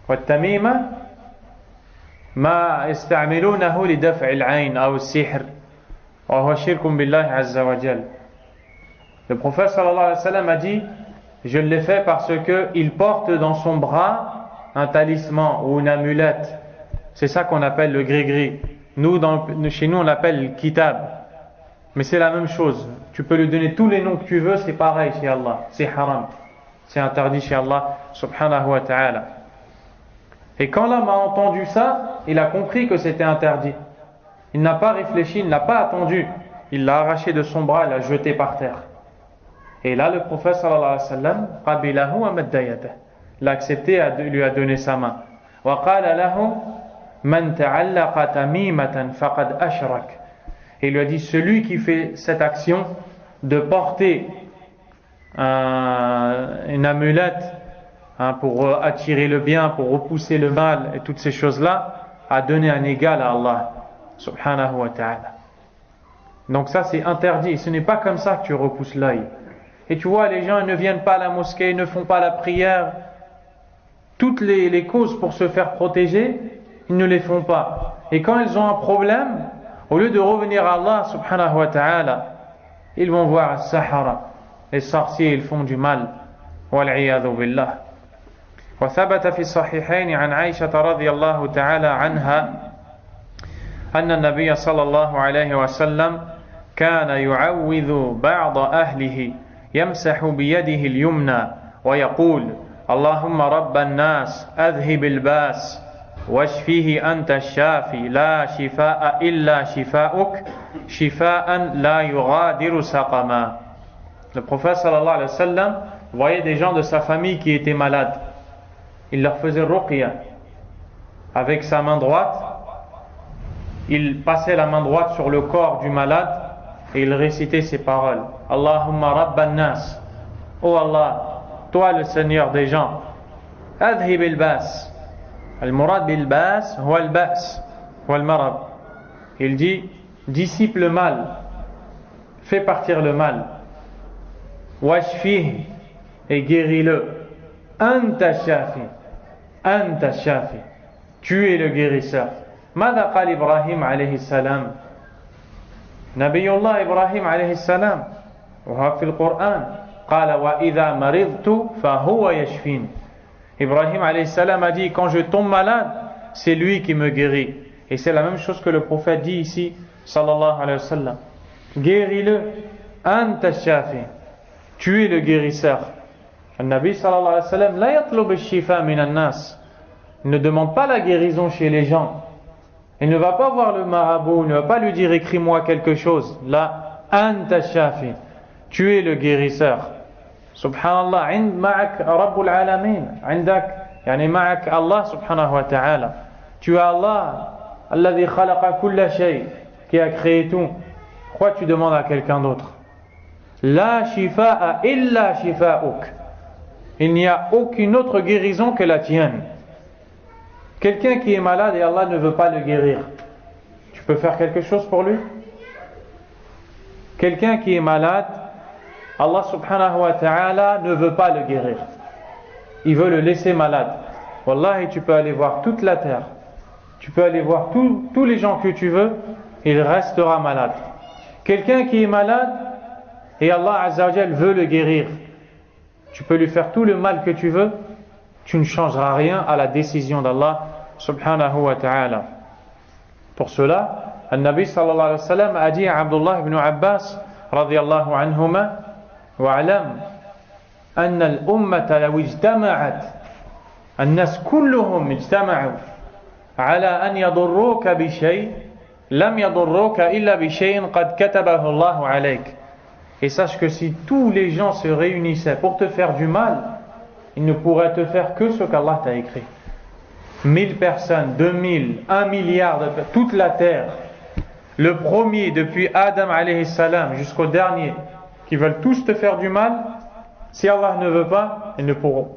والتميمة ما يستعملونه لدفع العين أو السحر وهو شرك بالله عز وجل. Le prophète sallallahu alayhi wa sallam a dit je l'ai fait parce qu'il porte dans son bras un talisman ou une amulette. C'est ça qu'on appelle le gris-gris. Chez nous on l'appelle le kitab. Mais c'est la même chose. Tu peux lui donner tous les noms que tu veux, c'est pareil chez Allah. C'est haram. C'est interdit chez Allah subhanahu wa ta'ala. Et quand l'homme a entendu ça, il a compris que c'était interdit. Il n'a pas réfléchi, il n'a pas attendu. Il l'a arraché de son bras, il l'a jeté par terre. Et là, le prophète sallallahu alayhi wa sallam, qabilahu wa madda yadah, l'a accepté et lui a donné sa main. Wa qala lahu man ta'allaqa tamimatan faqad ashrak. Et il lui a dit celui qui fait cette action de porter une amulette pour attirer le bien, pour repousser le mal et toutes ces choses-là, a donné un égal à Allah. subhanahu wa ta'ala. Donc ça c'est interdit, ce n'est pas comme ça que tu repousses l'œil. Et tu vois, les gens ils ne viennent pas à la mosquée, ils ne font pas la prière. Toutes les causes pour se faire protéger, ils ne les font pas. Et quand ils ont un problème, au lieu de revenir à Allah subhanahu wa ta'ala, ils vont voir as-sahara, les sorciers, ils font du mal. Wal-'iyadhu billah. وثبت في الصحيحين عن عائشة رضي الله تعالى عنها أن النبي صلى الله عليه وسلم كان يعوذ بعض أهله يمسح بيده اليمنى ويقول اللهم رب الناس أذهب الباس واشفيه أنت الشافي لا شفاء إلا شفاؤك شفاء لا يغادر سقما. Le prophète sallallahu alayhi wa sallam voyait des gens de sa famille qui étaient malades. Il leur faisait ruqya. Avec sa main droite, il passait la main droite sur le corps du malade et il récitait ces paroles. Allahumma rabban nas. Oh Allah, toi le Seigneur des gens. Adhib al-bas. Al-murad bil-bas huwa al-bas huwa al-marad. Il dit, dissipe le mal, fais partir le mal. Washfih, et guéris-le. Anta shafi. Anta shafi. Tu es le guérisseur. ماذا قال إبراهيم عليه السلام؟ نبي الله إبراهيم عليه السلام وهو في القرآن قال وإذا مرضت فهو يشفين. Ibrahim alayhi salam a dit quand je tombe malade, c'est lui qui me guérit. Et c'est la même chose que le prophète dit ici, sallallahu alayhi wa sallam. Guéris-le, anta shafi. Tu es le guérisseur. Le Nabi sallallahu alayhi wa sallam la yatlub al-shifa min an-nas. Il ne demande pas la guérison chez les gens. Il ne va pas voir le marabout, il ne va pas lui dire écris-moi quelque chose. Là, anta shafi. Tu es le guérisseur. Subhanallah, عند معك رب العالمين عندك يعني معك Allah subhanahu wa ta'ala. Tu as Allah الذي خلق كل شيء qui a créé tout. Pourquoi tu demandes à quelqu'un d'autre? La shifa'a illa shifa'uk. Il n'y a aucune autre guérison que la tienne. Quelqu'un qui est malade et Allah ne veut pas le guérir, tu peux faire quelque chose pour lui? Quelqu'un qui est malade, Allah subhanahu wa ta'ala ne veut pas le guérir. Il veut le laisser malade. Wallahi, tu peux aller voir toute la terre. Tu peux aller voir tous les gens que tu veux, il restera malade. Quelqu'un qui est malade et Allah azza wa jal veut le guérir, tu peux lui faire tout le mal que tu veux, tu ne changeras rien à la décision d'Allah subhanahu wa ta'ala. Pour cela, le Nabi sallallahu alayhi wa sallam a dit à Abdullah ibn Abbas radiyallahu anhuma واعلم أن الأمة لو اجتمعت الناس كلهم اجتمعوا على أن يضروك بشيء لم يضروك إلا بشيء قد كتبه الله عليك. Et sache que si tous les gens se réunissaient pour te faire du mal, ils ne pourraient te faire que ce qu'Allah t'a écrit. 1000 personnes, 2000, 1 milliard de personnes, toute la terre, le premier depuis Adam alayhi salam jusqu'au dernier, qui veulent tous te faire du mal, si Allah ne veut pas, ils ne pourront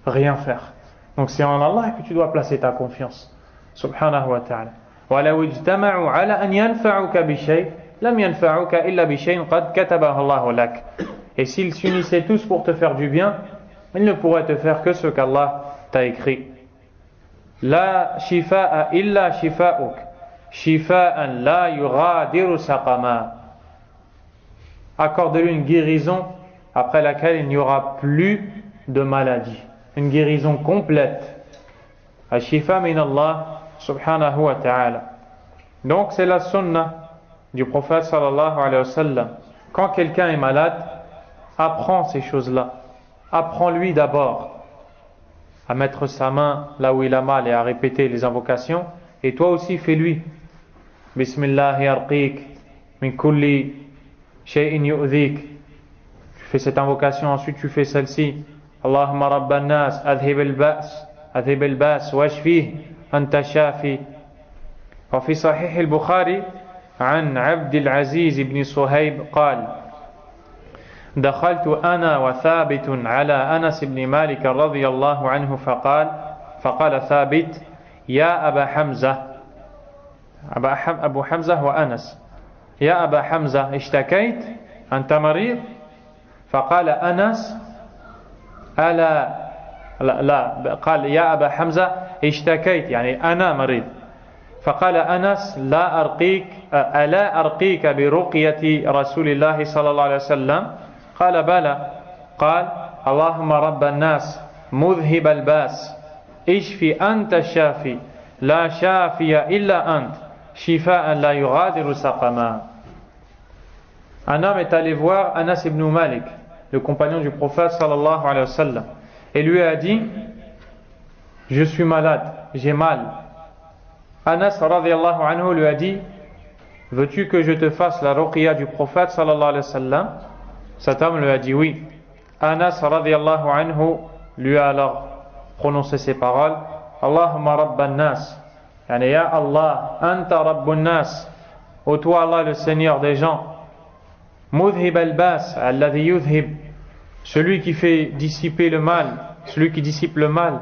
rien faire. Donc c'est en Allah que tu dois placer ta confiance. Subhanahu wa ta'ala. وَلَوْ اجْتَمَعُوا عَلَى أَنْ يَنْفَعُوكَ بِشَيْءٍ لَمْ يَنْفَعُوكَ إِلَّا بِشَيْءٍ قَدْ كَتَبَهُ اللَّهُ لَكَ. Et s'ils s'unissaient tous pour te faire du bien, ils ne pourraient te faire que ce qu'Allah t'a écrit. La shifa'a illa shifa'uk. Shifa'an la yughadiru saqama. Accorde-lui une guérison après laquelle il n'y aura plus de maladie. Une guérison complète. Ashifa min Allah subhanahu wa ta'ala. Donc c'est la sunna du prophète sallallahu alayhi wa sallam. Quand quelqu'un est malade, apprends ces choses-là. Apprends-lui d'abord à mettre sa main là où il a mal et à répéter les invocations. Et toi aussi fais-lui. Bismillah arqiq min kulli shay'in yu'dhik. Tu fais cette invocation, ensuite tu fais celle-ci. Allahumma rabban nas adhib al-ba's washfih anta shafi. وفي صحيح البخاري عن عبد العزيز بن صهيب قال دخلت أنا وثابت على أنس بن مالك رضي الله عنه فقال ثابت يا أبا حمزة. أبو حمزة وأنس يا أبا حمزة اشتكيت أنت مريض فقال أنس ألا لا قال يا أبا حمزة اشتكيت يعني أنا مريض فقال أنس لا أرقيك ألا أرقيك برقية رسول الله صلى الله عليه وسلم قال بلى قال اللهم رب الناس مذهب الباس اشفي أنت الشافي لا شافي إلا أنت شفاء لا يغادر سقما. Un homme est allé voir Anas ibn Malik, le compagnon du prophète sallallahu alayhi wa sallam, et lui a dit je suis malade, j'ai mal. Anas radiyallahu anhu lui a dit veux-tu que je te fasse la ruqya du prophète sallallahu alayhi wa sallam? Cet homme lui a dit oui. Anas radiyallahu anhu lui a alors prononcé ces paroles Allahumma rabban nas yani ya Allah anta rabbun nas ô toi Allah le Seigneur des gens mudhib al-bas alladhi yudhib celui qui fait dissiper le mal celui qui dissipe le mal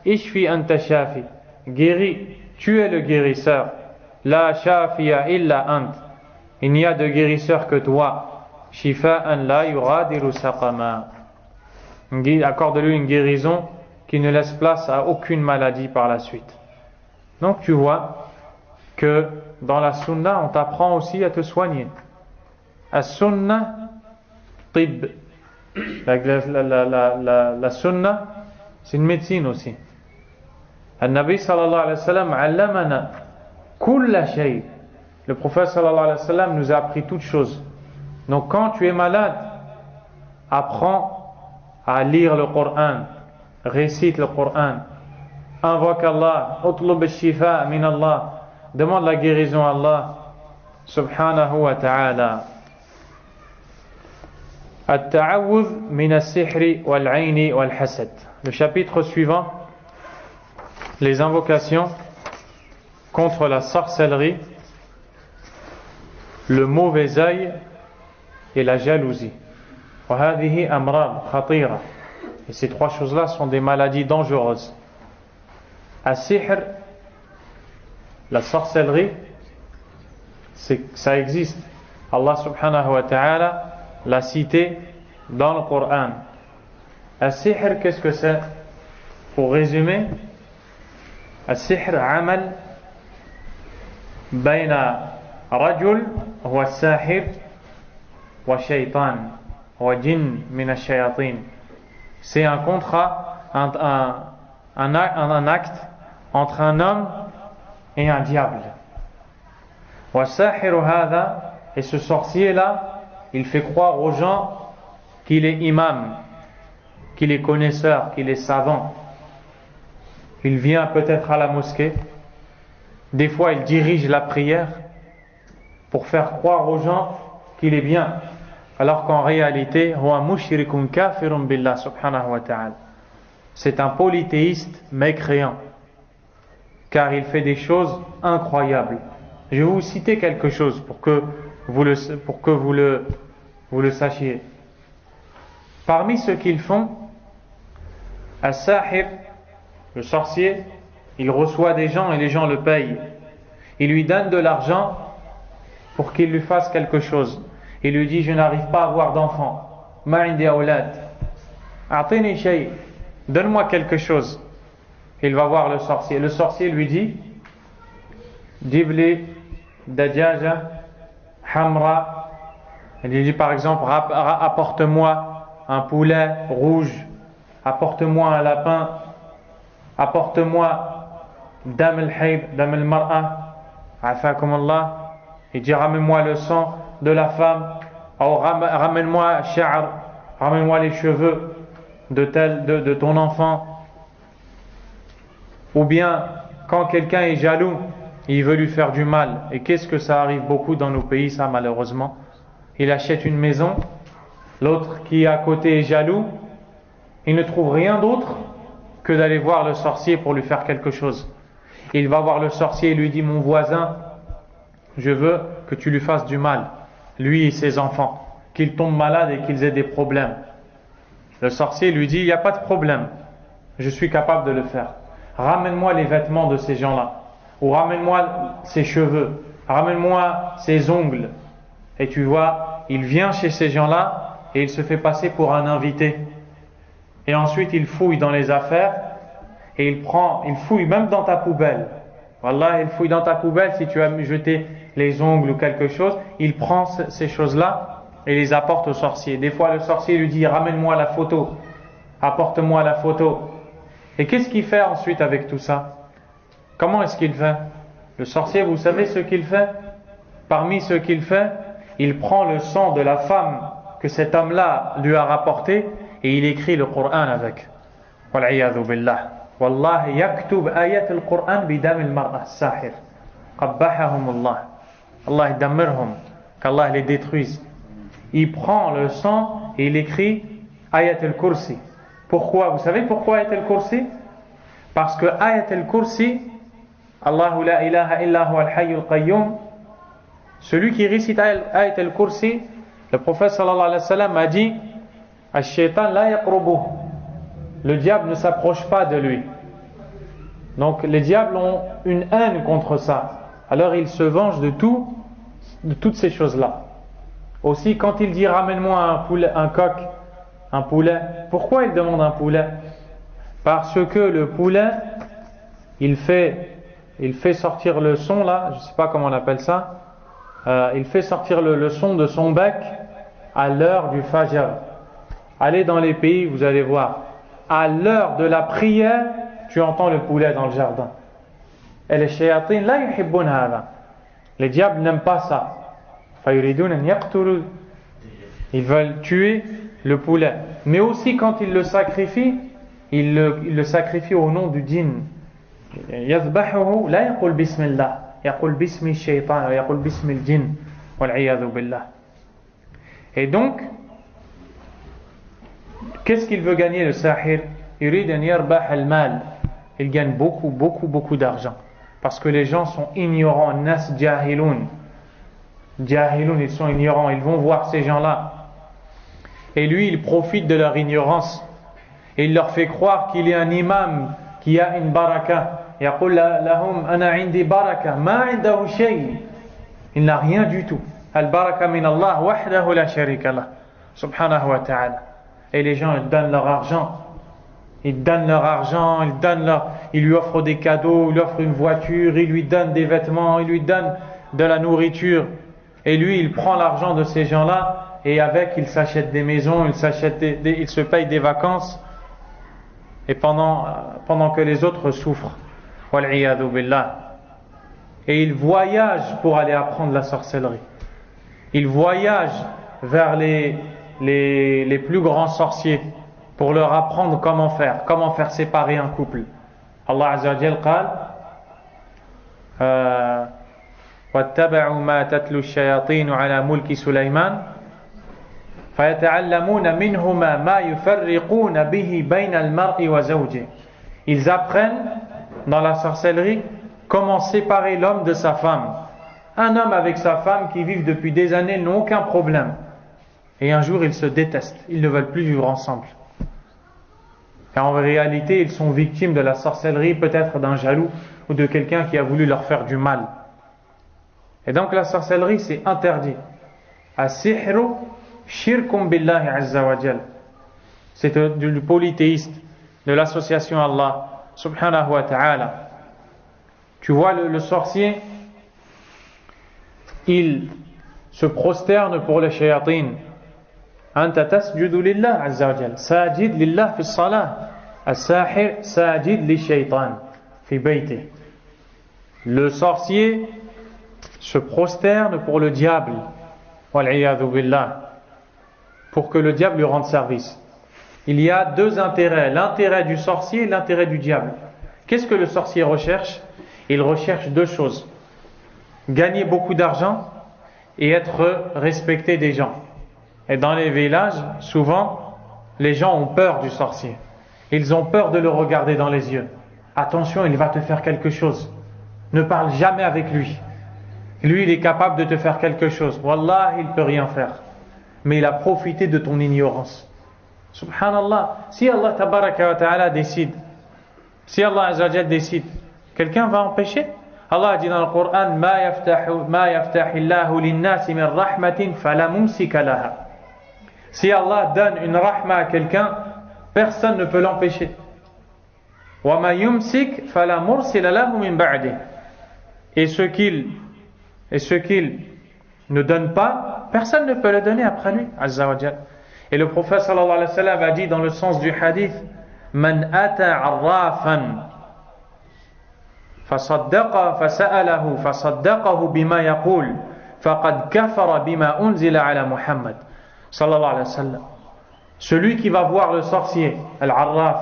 ishfi anta shafi guéris tu es le guérisseur la shafiya illa ant il n'y a de guérisseur que toi shifa'an la yughadiru saqama accorde-lui une guérison qui ne laisse place à aucune maladie par la suite. Donc tu vois que dans la sunna on t'apprend aussi à te soigner. As-sunna tib. La sunna c'est une médecine aussi. Al-Nabi sallallahu alayhi wa sallam allamana kulla shay. Le prophète sallallahu alayhi wa sallam nous a appris toutes choses. Donc quand tu es malade, apprends à lire le Coran, récite le Coran, invoque Allah, utlub al-shifa min Allah, demande la guérison à Allah subhanahu wa ta'ala. At-ta'awudh min as-sihri wal-'ayni wal-hasad. Le chapitre suivant, les invocations contre la sorcellerie, le mauvais œil et la jalousie. وهذه أمراض خطيرة. Et ces trois choses-là sont des maladies dangereuses. As-sihr, la sorcellerie, ça existe. Allah subhanahu wa ta'ala l'a cité dans le Coran. As-sihr, qu'est-ce que c'est? Pour résumer, As-sihr amal bayna rajul huwa as-sahir wa shaytan wa jinn min ash-shayatin. C'est un contrat, un acte entre un homme et un diable. وَالسَّاحِرُ هَذَا, et ce sorcier-là, il fait croire aux gens qu'il est imam, qu'il est connaisseur, qu'il est savant. Il vient peut-être à la mosquée, des fois il dirige la prière pour faire croire aux gens qu'il est bien, alors qu'en réalité, huwa mushrikun kafirun billah subhanahu wa ta'ala. C'est un polythéiste mécréant, car il fait des choses incroyables. Je vais vous citer quelque chose pour que vous le sachiez. Parmi ceux qu'ils font, as-sahir, le sorcier, il reçoit des gens et les gens le payent. Il lui donne de l'argent pour qu'il lui fasse quelque chose. Il lui dit, je n'arrive pas à avoir d'enfant. Ma indi awlad. A'tini shay. Donne-moi quelque chose. Il va voir le sorcier. Le sorcier lui dit, Dibli dajaja hamra. Il lui dit par exemple, apporte-moi un poulet rouge, apporte-moi un lapin, apporte-moi dam al-hayd, dam al-mar'a, afakum Allah. Il dit, ramène-moi le sang de la femme, ramène-moi sha'r, ramène-moi les cheveux de ton enfant. Ou bien quand quelqu'un est jaloux, il veut lui faire du mal. Et qu'est-ce que ça arrive beaucoup dans nos pays, ça malheureusement. Il achète une maison, l'autre qui est à côté est jaloux, il ne trouve rien d'autre que d'aller voir le sorcier pour lui faire quelque chose. Il va voir le sorcier et lui dit, mon voisin, je veux que tu lui fasses du mal, lui et ses enfants, qu'ils tombent malades et qu'ils aient des problèmes. Le sorcier lui dit, il n'y a pas de problème, je suis capable de le faire. Ramène-moi les vêtements de ces gens-là, ou ramène-moi ses cheveux, ramène-moi ses ongles. Et tu vois, il vient chez ces gens-là et il se fait passer pour un invité. Et ensuite il fouille dans les affaires et il fouille même dans ta poubelle. Wallah, il fouille dans ta poubelle si tu as jeté les ongles ou quelque chose, il prend ces choses-là et les apporte au sorcier. Des fois le sorcier lui dit ramène-moi la photo, apporte-moi la photo. Et qu'est-ce qu'il fait ensuite avec tout ça? Comment est-ce qu'il fait? Le sorcier, vous savez ce qu'il fait? Parmi ce qu'il fait, il prend le sang de la femme que cet homme-là lui a rapporté et il écrit le Coran avec. Wal'iyadhu billah. Wallahi yaktub ayat al-Quran bidam al-mar'a sahir. Qabbahahumullah. Allah damirhum. Qu'Allah les détruise. Il prend le sang et il écrit ayat al-Kursi. Pourquoi? Vous savez pourquoi ayat al-Kursi? Parce que ayat al-Kursi, Allahu la ilaha illa huwa al-hayy al-qayyum, celui qui récite ayat al-Kursi, le prophète sallallahu alayhi wa sallam a dit Ash-shaytan la yaqrubuh. Le diable ne s'approche pas de lui. Donc les diables ont une haine contre ça. Alors ils se vengent de toutes ces choses-là. Aussi quand il dit ramène-moi un poulet, un coq, un poulet. Pourquoi il demande un poulet? Parce que le poulet, il fait sortir le son là, je ne sais pas comment on appelle ça. Il fait sortir le son de son bec à l'heure du Fajr. Allez dans les pays, vous allez voir. À l'heure de la prière, tu entends le poulet dans le jardin. Et les shayatin, la yuhibbun hada. Les diables n'aiment pas ça. Fayuridun an yaqtulu. Ils veulent tuer le poulet. Mais aussi quand ils le sacrifient, ils le sacrifient au nom du djinn. Yazbahuhu la yaqul bismillah. Yaqul bismi shaytan, yaqul bismi al-jinn. Wal'iyadhu billah. Et donc, qu'est-ce qu'il veut gagner le sahir? Yurid an yarbah al-mal. Il gagne beaucoup d'argent. Parce que les gens sont ignorants. Nas jahilun. Jahilun, ils sont ignorants. Ils vont voir ces gens-là. Et lui, il profite de leur ignorance. Et il leur fait croire qu'il y a un imam qui a une baraka. Yaqul lahum ana indi baraka. Ma indahu shay. Il n'a rien du tout. Al-baraka min Allah wahdahu la sharika lah. Subhanahu wa ta'ala. Et les gens, ils donnent leur argent. Ils lui offrent des cadeaux, ils lui offrent une voiture, ils lui donnent des vêtements, ils lui donnent de la nourriture. Et lui, il prend l'argent de ces gens-là et avec, il s'achète des maisons, il se paye des vacances. Et pendant que les autres souffrent. Wal'iyadhu billah. Et il voyage pour aller apprendre la sorcellerie. Il voyage vers les plus grands sorciers pour leur apprendre comment faire séparer un couple. Allah Azza wa Jal قال واتبعوا ما تتلو الشياطين على ملك سليمان فيتعلمون منهما ما يفرقون به بين المرء وزوجه. Ils apprennent dans la sorcellerie comment séparer l'homme de sa femme. Un homme avec sa femme qui vivent depuis des années n'ont aucun problème. Et un jour ils se détestent, ils ne veulent plus vivre ensemble. Car en réalité ils sont victimes de la sorcellerie, peut-être d'un jaloux ou de quelqu'un qui a voulu leur faire du mal. Et donc la sorcellerie c'est interdit. As-sihru shirkum billahi azza wa jal. C'est du polythéiste, de l'association Allah subhanahu wa ta'ala. Tu vois le sorcier, il se prosterne pour les shayatin. Anta tasjudu lillah azza wa jal. Sajid lillah fi salah. As-sahir sajid li shaytan fi bayti. Le sorcier se prosterne pour le diable. Wal'iyadhu billah. Pour que le diable lui rende service. Il y a deux intérêts, l'intérêt du sorcier et l'intérêt du diable. Qu'est-ce que le sorcier recherche? Il recherche deux choses. Gagner beaucoup d'argent et être respecté des gens. Et dans les villages, souvent, les gens ont peur du sorcier. Ils ont peur de le regarder dans les yeux. Attention, il va te faire quelque chose. Ne parle jamais avec lui. Lui, il est capable de te faire quelque chose. Wallah, il ne peut rien faire. Mais il a profité de ton ignorance. Subhanallah. Si Allah tabaraka wa ta'ala décide, si Allah azza wa jalla décide, quelqu'un va empêcher? Allah dit dans le Coran ma yaftahillahu linnasi min rahmatin fala mumsika laha. Si Allah donne une rahma à quelqu'un, personne ne peut l'empêcher. Wa ma yumsik fala mursila lahu min ba'dih. Et ce qu'il ne donne pas, personne ne peut le donner après lui, azza wa jalla. Et le prophète sallallahu alayhi wa sallam a dit dans le sens du hadith, man ata arrafan فسأله فصدقه بما يقول فقد كفر بما أنزل على محمد صلى الله عليه وسلم. Celui qui va voir le sorcier, al-arraf,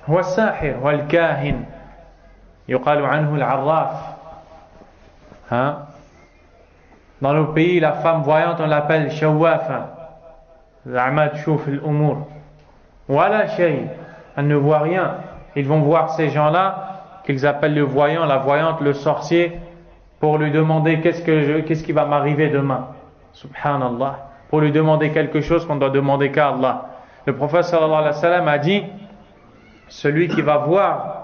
هو الساحر والكاهن يقال عنه العراف. Dans nos pays, la femme voyante, on l'appelle shawafa. الأعمى تشوف الأمور ولا شيء. Elle ne voit rien. Ils vont voir ces gens-là qu'ils appellent le voyant, la voyante, le sorcier, pour lui demander qu'est-ce qui va m'arriver demain. Subhanallah. Pour lui demander quelque chose qu'on doit demander qu'à Allah. Le prophète sallallahu alayhi wa sallam a dit, celui qui va voir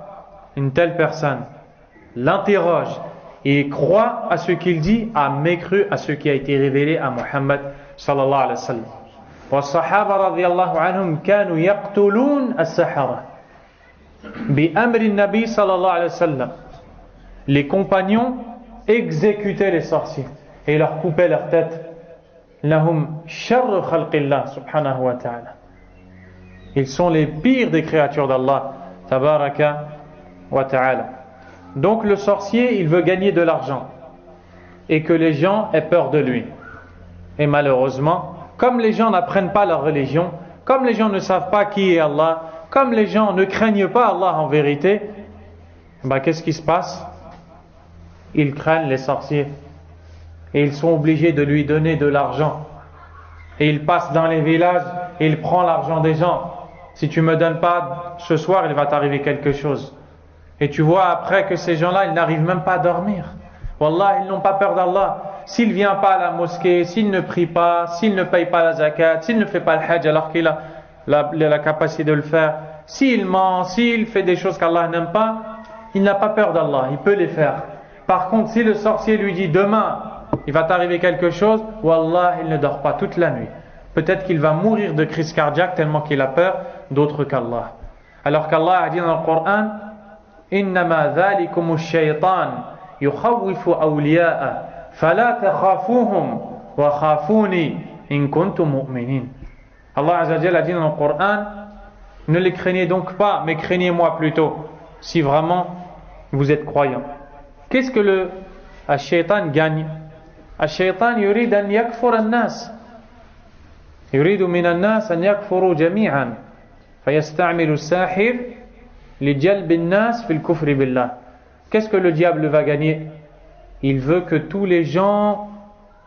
une telle personne, l'interroge et croit à ce qu'il dit, a mécru à ce qui a été révélé à Muhammad sallallahu alayhi wa sallam. والصحابة رضي الله عنهم كانوا يقتلون السحرة بأمر النبي صلى الله عليه وسلم. Les compagnons exécutaient les sorciers et leur coupaient leur tête. لهم شر خلق الله سبحانه وتعالى. Ils sont les pires des créatures d'Allah tabaraka wa ta'ala. Donc le sorcier, il veut gagner de l'argent et que les gens aient peur de lui. Et malheureusement, comme les gens n'apprennent pas leur religion, comme les gens ne savent pas qui est Allah, comme les gens ne craignent pas Allah en vérité, qu'est-ce qui se passe? Ils craignent les sorciers et ils sont obligés de lui donner de l'argent. Et il passe dans les villages et il prend l'argent des gens. Si tu me donnes pas ce soir, il va t'arriver quelque chose. Et tu vois après que ces gens-là, ils n'arrivent même pas à dormir. Wallah, ils n'ont pas peur d'Allah. S'il ne vient pas à la mosquée, s'il ne prie pas, s'il ne paye pas la zakat, s'il ne fait pas le hajj alors qu'il a la capacité de le faire, s'il ment, s'il fait des choses qu'Allah n'aime pas, il n'a pas peur d'Allah, il peut les faire. Par contre, si le sorcier lui dit demain, il va t'arriver quelque chose, wallah, il ne dort pas toute la nuit. Peut-être qu'il va mourir de crise cardiaque tellement qu'il a peur d'autre qu'Allah. Alors qu'Allah a dit dans le Coran, إنما ذلكم الشيطان يخوف أولياءه فلا تخافوهم وخافوني إن كنتم مؤمنين. Allah Azza wa Jalla a dit dans le Coran, ne les craignez donc pas, mais craignez-moi plutôt, si vraiment vous êtes croyants. Qu'est-ce que le shaitan gagne? Le shaitan يريد أن يكفر الناس يريد من الناس أن يكفروا جميعا فيستعمل الساحر لجلب الناس في الكفر بالله. Qu'est-ce que le diable va gagner? Il veut que tous les gens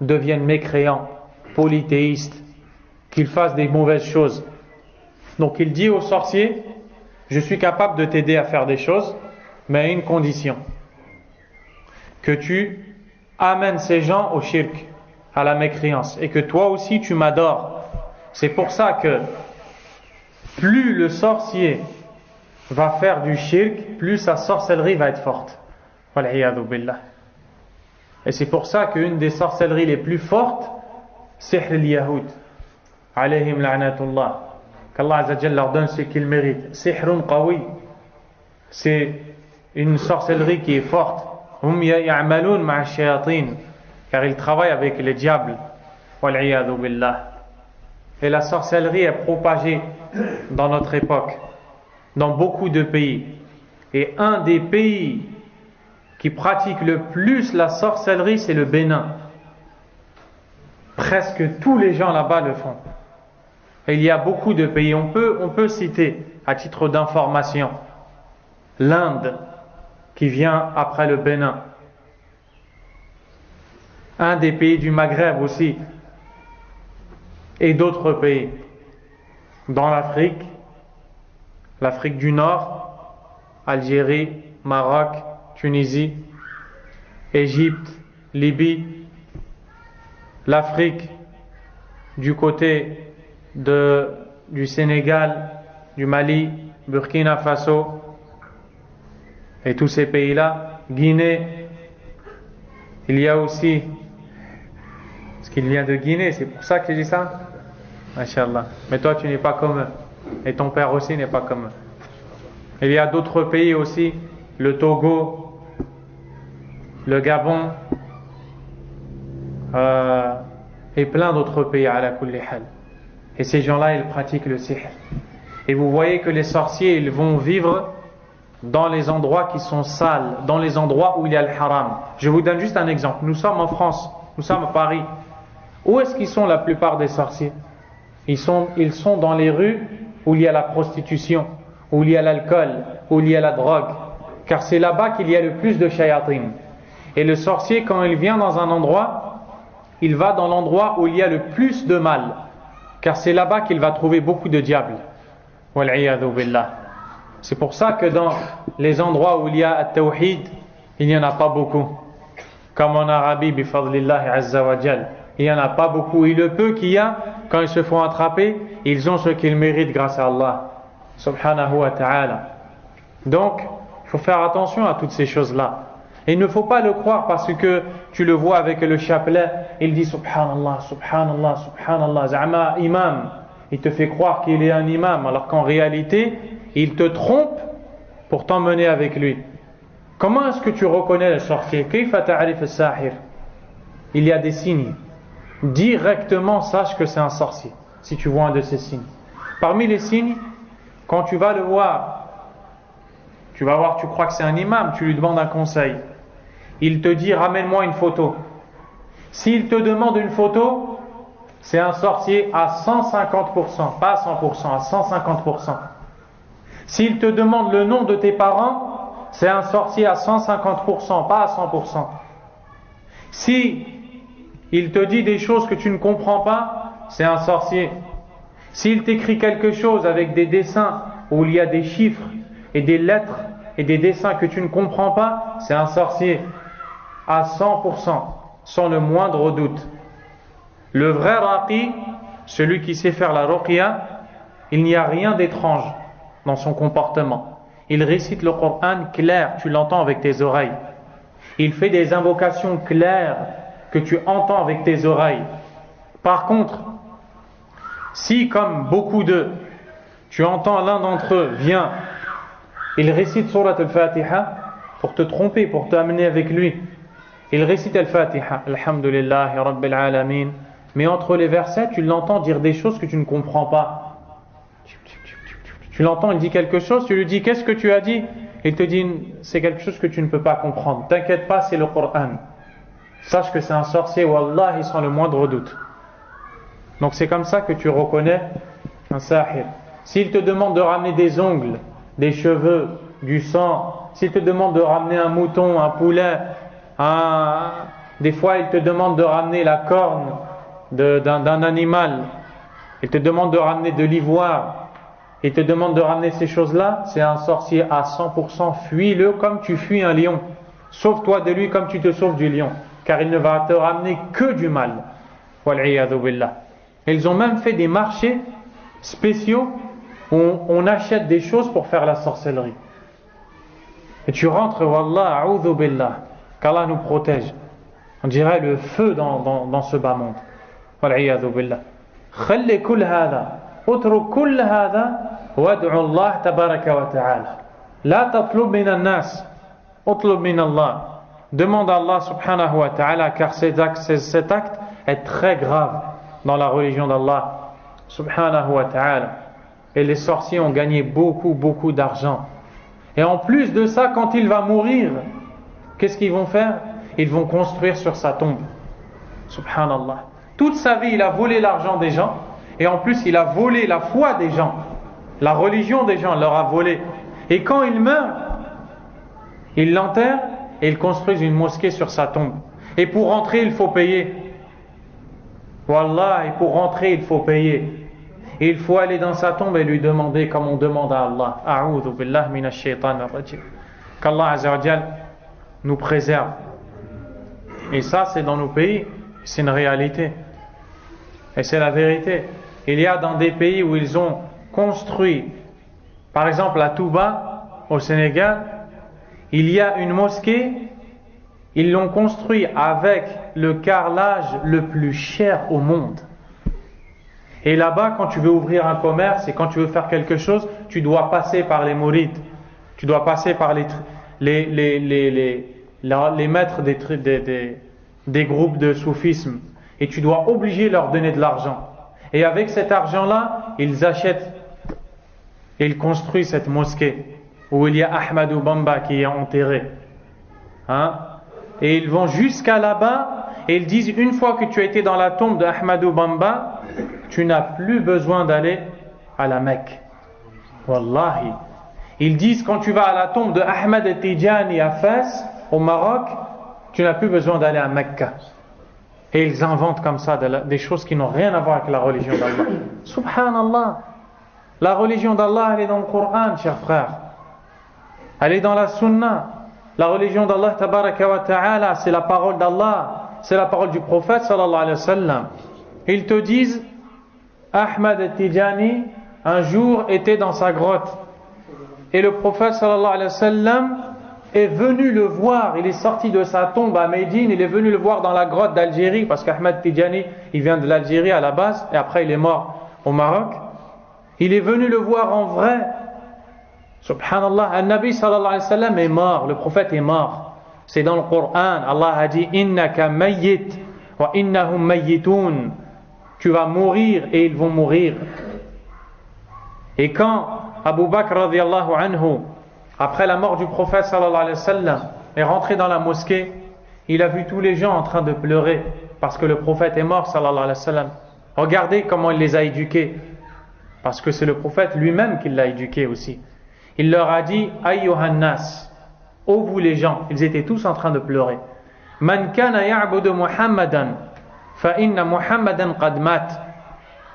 deviennent mécréants, polythéistes, qu'ils fassent des mauvaises choses. Donc il dit au sorcier, je suis capable de t'aider à faire des choses, mais à une condition, que tu amènes ces gens au shirk, à la mécréance, et que toi aussi tu m'adores. C'est pour ça que plus le sorcier va faire du shirk, plus sa sorcellerie va être forte. Wal'iyadhu billah. Et c'est pour ça qu'une des sorcelleries les plus fortes, sihr al-yahoud, alayhim la'natullah, qu'Allah Azza wa Jalla leur donne ce qu'ils méritent. Sihrun qawi, c'est une sorcellerie qui est forte. Hum ya'maloun ma'a shayatin, car ils travaillent avec les diables. Wal'iyadhu billah. Et la sorcellerie est propagée dans notre époque, dans beaucoup de pays. Et un des pays qui pratique le plus la sorcellerie, c'est le Bénin. Presque tous les gens là-bas le font. Et il y a beaucoup de pays. On peut citer, à titre d'information, l'Inde, qui vient après le Bénin. Un des pays du Maghreb aussi. Et d'autres pays. Dans l'Afrique, l'Afrique du Nord, Algérie, Maroc, Tunisie, Égypte, Libye, l'Afrique du côté du Sénégal, du Mali, Burkina Faso et tous ces pays-là, Guinée, Il y a aussi, parce qu'il vient de Guinée, c'est pour ça que j'ai dit ça? Masha'Allah. Mais toi tu n'es pas comme eux. Et ton père aussi n'est pas comme eux. Il y a d'autres pays aussi, le Togo, le Gabon, et plein d'autres pays ala kulli hal. Et ces gens-là, ils pratiquent le sihr. Et vous voyez que les sorciers, ils vont vivre dans les endroits qui sont sales, dans les endroits où il y a le haram. Je vous donne juste un exemple. Nous sommes en France, nous sommes à Paris. Où est-ce qu'ils sont la plupart des sorciers? Ils sont dans les rues où il y a la prostitution, où il y a l'alcool, où il y a la drogue. Car c'est là-bas qu'il y a le plus de shayatin. Et le sorcier, quand il vient dans un endroit, il va dans l'endroit où il y a le plus de mal. Car c'est là-bas qu'il va trouver beaucoup de diables. Wal'iyadhu billah. C'est pour ça que dans les endroits où il y a at-tawhid, il n'y en a pas beaucoup. Comme en Arabie, bifadlillahi azza wa jal. Il n'y en a pas beaucoup. Et le peu qu'il y a, quand ils se font attraper, ils ont ce qu'ils méritent grâce à Allah. Subhanahu wa ta'ala. Donc, il faut faire attention à toutes ces choses-là. Et il ne faut pas le croire parce que tu le vois avec le chapelet, il dit Subhanallah, Subhanallah, Subhanallah, Za'ama imam. Il te fait croire qu'il est un imam, alors qu'en réalité, il te trompe pour t'emmener avec lui. Comment est-ce que tu reconnais le sorcier? Kayfa ta'rif as-sahir? Il y a des signes. Directement, sache que c'est un sorcier, si tu vois un de ces signes. Parmi les signes, quand tu vas le voir, tu crois que c'est un imam, tu lui demandes un conseil. Il te dit, ramène-moi une photo. S'il te demande une photo, c'est un sorcier à 150%, pas à 100%, à 150%. S'il te demande le nom de tes parents, c'est un sorcier à 150%, pas à 100%. Si il te dit des choses que tu ne comprends pas, c'est un sorcier. S'il t'écrit quelque chose avec des dessins où il y a des chiffres et des lettres et des dessins que tu ne comprends pas, c'est un sorcier à 100%, sans le moindre doute. Le vrai raqi, celui qui sait faire la ruqya, il n'y a rien d'étrange dans son comportement. Il récite le Coran clair, tu l'entends avec tes oreilles. Il fait des invocations claires que tu entends avec tes oreilles. Par contre, si comme beaucoup d'eux, tu entends l'un d'entre eux, viens, il récite Surat al-Fatiha pour te tromper, pour t'amener avec lui. Il récite al-Fatiha, Alhamdulillahi Rabbil Alamin, mais entre les versets, tu l'entends dire des choses que tu ne comprends pas. Tu l'entends, il dit quelque chose, tu lui dis, qu'est-ce que tu as dit? Il te dit, c'est quelque chose que tu ne peux pas comprendre. T'inquiète pas, c'est le Coran. Sache que c'est un sorcier, wallah, sans le moindre doute. Donc c'est comme ça que tu reconnais un sahir. S'il te demande de ramener des ongles, des cheveux, du sang, s'il te demande de ramener un mouton, un poulet, des fois il te demande de ramener la corne d'un animal, il te demande de ramener de l'ivoire, il te demande de ramener ces choses-là, c'est un sorcier à 100%, fuis-le comme tu fuis un lion. Sauve-toi de lui comme tu te sauves du lion, car il ne va te ramener que du mal. Wal'iyadhu billah. Ils ont même fait des marchés spéciaux où on achète des choses pour faire la sorcellerie. Et tu rentres, wallah, a'udhu billah, qu'Allah nous protège. On dirait le feu dans ce bas monde. Wal'iyadhu billah. Khalli kull hada, utruk kull hada, wad'u Allah tabaraka wa ta'ala. La tatlub min an-nas, utlub min Allah. Demande à Allah subhanahu wa ta'ala, car cet acte est très grave dans la religion d'Allah subhanahu wa ta'ala. Et les sorciers ont gagné beaucoup d'argent. Et en plus de ça, quand il va mourir, qu'est-ce qu'ils vont faire? Ils vont construire sur sa tombe. Subhanallah. Toute sa vie, il a volé l'argent des gens, et en plus il a volé la foi des gens. La religion des gens leur a volé. Et quand il meurt, ils l'enterrent et ils construisent une mosquée sur sa tombe. Et pour rentrer, il faut payer. Wallah, et pour rentrer, il faut payer. Et il faut aller dans sa tombe et lui demander comme on demande à Allah. A'udhu billah minash shaitanir rajim. Qu'Allah azza wa jal nous préserve. Et ça, c'est dans nos pays, c'est une réalité. Et c'est la vérité. Il y a dans des pays où ils ont construit, par exemple à Touba, au Sénégal, il y a une mosquée Ils l'ont construit avec le carrelage le plus cher au monde. Et là-bas, quand tu veux ouvrir un commerce et quand tu veux faire quelque chose, tu dois passer par les mourides. Tu dois passer par les maîtres des groupes de soufisme. Et tu dois obliger leur donner de l'argent. Et avec cet argent-là, ils achètent et ils construisent cette mosquée où il y a Ahmadou Bamba qui est enterré. Et ils vont jusqu'à là-bas et ils disent, une fois que tu as été dans la tombe de Ahmadou Bamba, tu n'as plus besoin d'aller à la Mecque. Wallahi. Ils disent, quand tu vas à la tombe de Ahmed Tidjani à Fès, au Maroc, tu n'as plus besoin d'aller à Mecca. Et ils inventent comme ça des choses qui n'ont rien à voir avec la religion d'Allah. Subhanallah. La religion d'Allah, elle est dans le Coran, chers frères. Elle est dans la Sunna. La religion d'Allah, tabaraka wa ta'ala, c'est la parole d'Allah. C'est la parole du prophète, sallallahu alayhi wa sallam. Ils te disent, Ahmed Tidjani, un jour, était dans sa grotte. Et le prophète, sallallahu alayhi wa sallam, est venu le voir. Il est sorti de sa tombe à Médine. Il est venu le voir dans la grotte d'Algérie. Parce qu'Ahmed Tidjani, il vient de l'Algérie à la base. Et après, il est mort au Maroc. Il est venu le voir en vrai. Subhanallah, Al-Nabi sallallahu alayhi wa sallam est mort, le prophète est mort. C'est dans le Coran, Allah a dit Innaka mayyit wa innahum mayyitun. Tu vas mourir et ils vont mourir. Et quand Abu Bakr radiyallahu anhu, après la mort du prophète sallallahu alayhi wa sallam, est rentré dans la mosquée, il a vu tous les gens en train de pleurer parce que le prophète est mort sallallahu alayhi wa sallam. Regardez comment il les a éduqués, parce que c'est le prophète lui-même qui l'a éduqué aussi. Il leur a dit Ayyuhan nas, ô vous les gens, ils étaient tous en train de pleurer. Man kana ya'budu Muhammadan fa inna Muhammadan qad mat.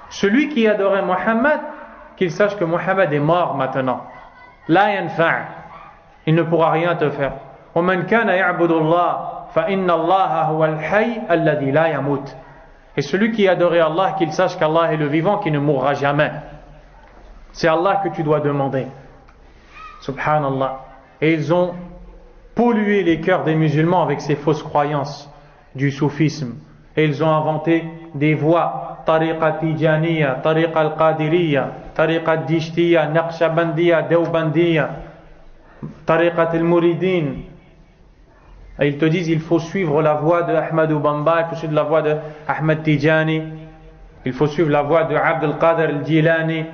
Celui qui adorait Muhammad, qu'il sache que Muhammad est mort maintenant. La yanfa', il ne pourra rien te faire. Wa man kana ya'budu Allah fa inna Allah huwa al-hayy alladhi la yamut. Et celui qui adorait Allah, qu'il sache qu'Allah est le vivant qui ne mourra jamais. C'est Allah que tu dois demander. Subhanallah. Et ils ont pollué les cœurs des musulmans avec ces fausses croyances du soufisme. Et ils ont inventé des voies. Tariqa Tijaniya, Tariqa al-Qadiriya, Tariqa al-Dishtiya, Naqshabandiya, Dewbandiya, Tariqa al-Muridin. Et ils te disent il faut suivre la voie de Ahmadou Bamba, il faut suivre la voie de Ahmed Tijani, il faut suivre la voie de Abd al-Qadir al-Jilani,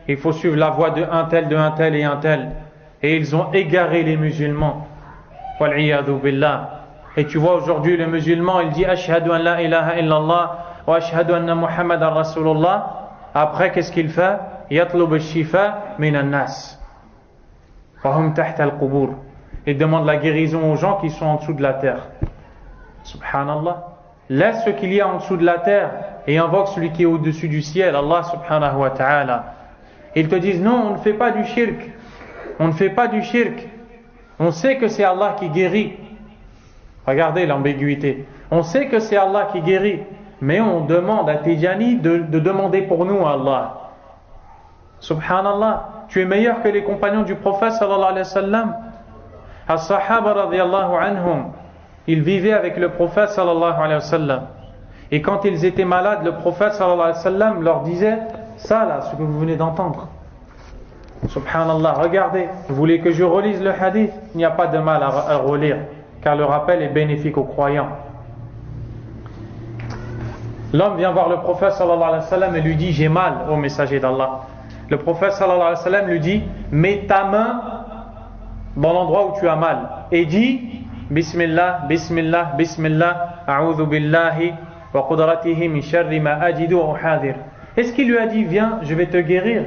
il faut suivre la voie de un tel et un tel. Et ils ont égaré les musulmans. Wal'iyadu billah. Et tu vois aujourd'hui le musulman, il dit Ashhadu an la ilaha illallah wa ashhadu anna Muhammadan Rasulullah. Après, qu'est-ce qu'il fait? Yatlub al-shifa min al-nas. Fahum tahta al-qubur. Il demande la guérison aux gens qui sont en dessous de la terre. Subhanallah. Laisse ce qu'il y a en dessous de la terre et invoque celui qui est au-dessus du ciel, Allah subhanahu wa ta'ala. Ils te disent non, on ne fait pas du shirk. On ne fait pas du shirk. On sait que c'est Allah qui guérit. Regardez l'ambiguïté. On sait que c'est Allah qui guérit, mais on demande à Tidjani de demander pour nous à Allah. Subhanallah. Tu es meilleur que les compagnons du prophète sallallahu alayhi wa sallam. As-sahaba radiyallahu anhum, ils vivaient avec le prophète sallallahu alayhi wa sallam. Et quand ils étaient malades, le prophète sallallahu alayhi wa sallam leur disait ça là, ce que vous venez d'entendre. Subhanallah, regardez, vous voulez que je relise le hadith? Il n'y a pas de mal à relire, car le rappel est bénéfique aux croyants. L'homme vient voir le prophète sallallahu alayhi wa sallam et lui dit j'ai mal, ô messager d'Allah. Le prophète sallallahu alayhi wa sallam lui dit mets ta main dans l'endroit où tu as mal et dis Bismillah, Bismillah, Bismillah, A'udhu billahi wa qudratihi min sharri ma ajidu wa uhadir. Est-ce qu'il lui a dit viens, je vais te guérir?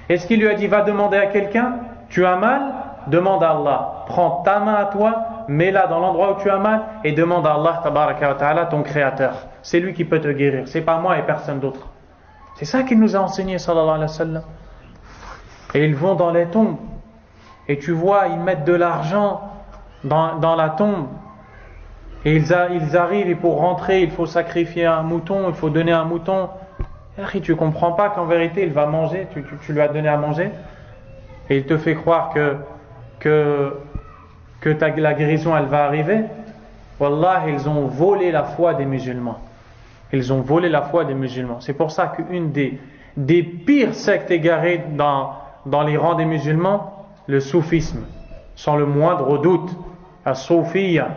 Est-ce qu'il lui a dit va demander à quelqu'un? Tu as mal? Demande à Allah. Prends ta main à toi, mets-la dans l'endroit où tu as mal et demande à Allah tabaraka wa ta'ala, ton créateur. C'est lui qui peut te guérir, c'est pas moi et personne d'autre. C'est ça qu'il nous a enseigné sallallahu alayhi wa sallam. Et ils vont dans les tombes et tu vois, ils mettent de l'argent dans la tombe et ils arrivent et pour rentrer il faut sacrifier un mouton, il faut donner un mouton. Et tu comprends pas qu'en vérité il va manger, tu lui as donné à manger et il te fait croire que la guérison elle va arriver. Wallah, ils ont volé la foi des musulmans. Ils ont volé la foi des musulmans. C'est pour ça qu'une des pires sectes égarées dans les rangs des musulmans, le soufisme, sans le moindre doute, la soufiyya.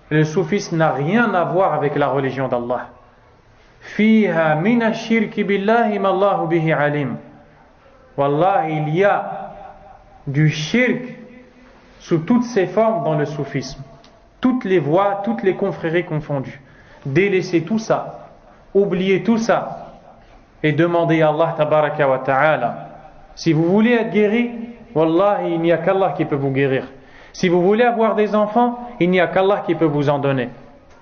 Le soufisme n'a rien à voir avec la religion d'Allah. Fiha min ash-shirki billahi ma Allahu bihi alim. Wallah, il y a du shirk sous toutes ses formes dans le soufisme. Toutes les voies, toutes les confréries confondues. Délaissez tout ça, oubliez tout ça et demandez à Allah tabaraka wa ta'ala. Si vous voulez être guéri, wallah, il n'y a qu'Allah qui peut vous guérir. Si vous voulez avoir des enfants, il n'y a qu'Allah qui peut vous en donner.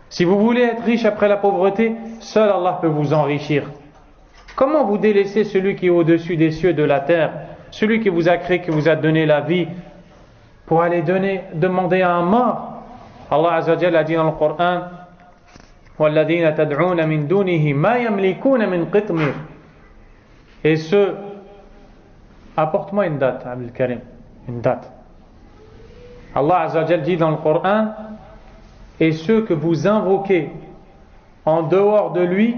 Si vous voulez être riche après la pauvreté, seul Allah peut vous enrichir. Comment vous délaissez celui qui est au-dessus des cieux et de la terre, celui qui vous a créé, qui vous a donné la vie, pour aller demander à un mort? Allah Azza wa Jalla a dit dans le Coran: وَالَّذِينَ تَدْعُونَ مِن دُونِهِ مَا يَمْلِكُونَ مِن قِطْمِرٍ. Et ceux, apporte-moi une date, Abdel Karim, une date. Allah Azza wa Jalla dit dans le Coran: et ceux que vous invoquez en dehors de lui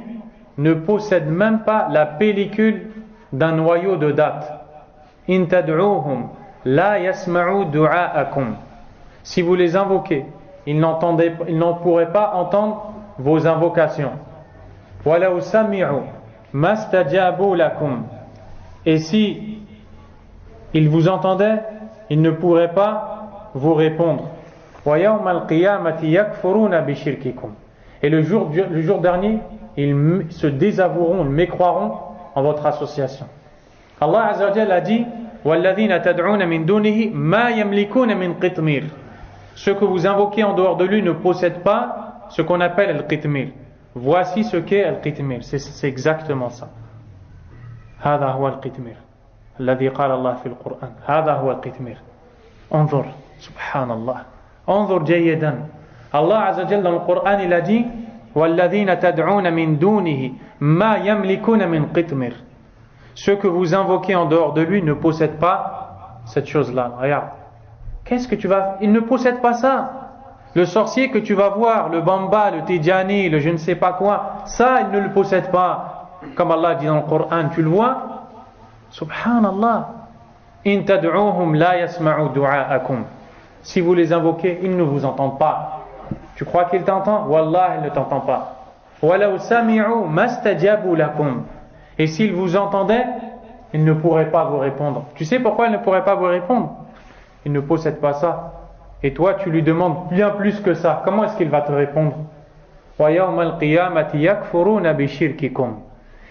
ne possèdent même pas la pellicule d'un noyau de date. In tad'uuhum la yasma'u du'aakum. Si vous les invoquez, ils n'en pourraient pas entendre vos invocations. Walau sami'u mastajabu lakum. Et si ils vous entendaient, ils ne pourraient pas vous répondre. Wa yawmal qiyamati yakfuruna bi shirkikum. Et le jour dernier, ils se désavoueront, ils mécroiront en votre association. Allah Azza wa Jalla a dit: وَالَّذِينَ تَدْعُونَ مِن دُونِهِ مَا يَمْلِكُونَ مِن قِطْمِرٍ. Ceux que vous invoquez en dehors de lui ne possèdent pas ce qu'on appelle al-qitmir. Voici ce qu'est al-qitmir. C'est exactement ça. هذا هو القطمير الذي قال الله في القرآن. هذا هو القطمير. انظر سبحان الله. انظر جيدا. Allah Azza wa Jalla dans le Coran, il a dit: وَالَّذِينَ تَدْعُونَ مِن دُونِهِ مَا يَمْلِكُونَ مِن قِطْمِرٍ. Ceux que vous invoquez en dehors de lui ne possèdent pas cette chose-là. Regarde. Qu'est-ce que tu vas... Il ne possède pas ça. Le sorcier que tu vas voir, le bamba, le tidjani, le je ne sais pas quoi, ça, il ne le possède pas. Comme Allah dit dans le Coran, tu le vois? Subhanallah. In tad'uuhum la yasma'u du'aakum. Si vous les invoquez, ils ne vous entendent pas. Tu crois qu'ils t'entendent? Wallah, ils ne t'entendent pas. Walau sami'u mastajabu lakum. Et s'ils vous entendaient, ils ne pourraient pas vous répondre. Tu sais pourquoi ils ne pourraient pas vous répondre? Ils ne possèdent pas ça. Et toi, tu lui demandes bien plus que ça. Comment est-ce qu'il va te répondre?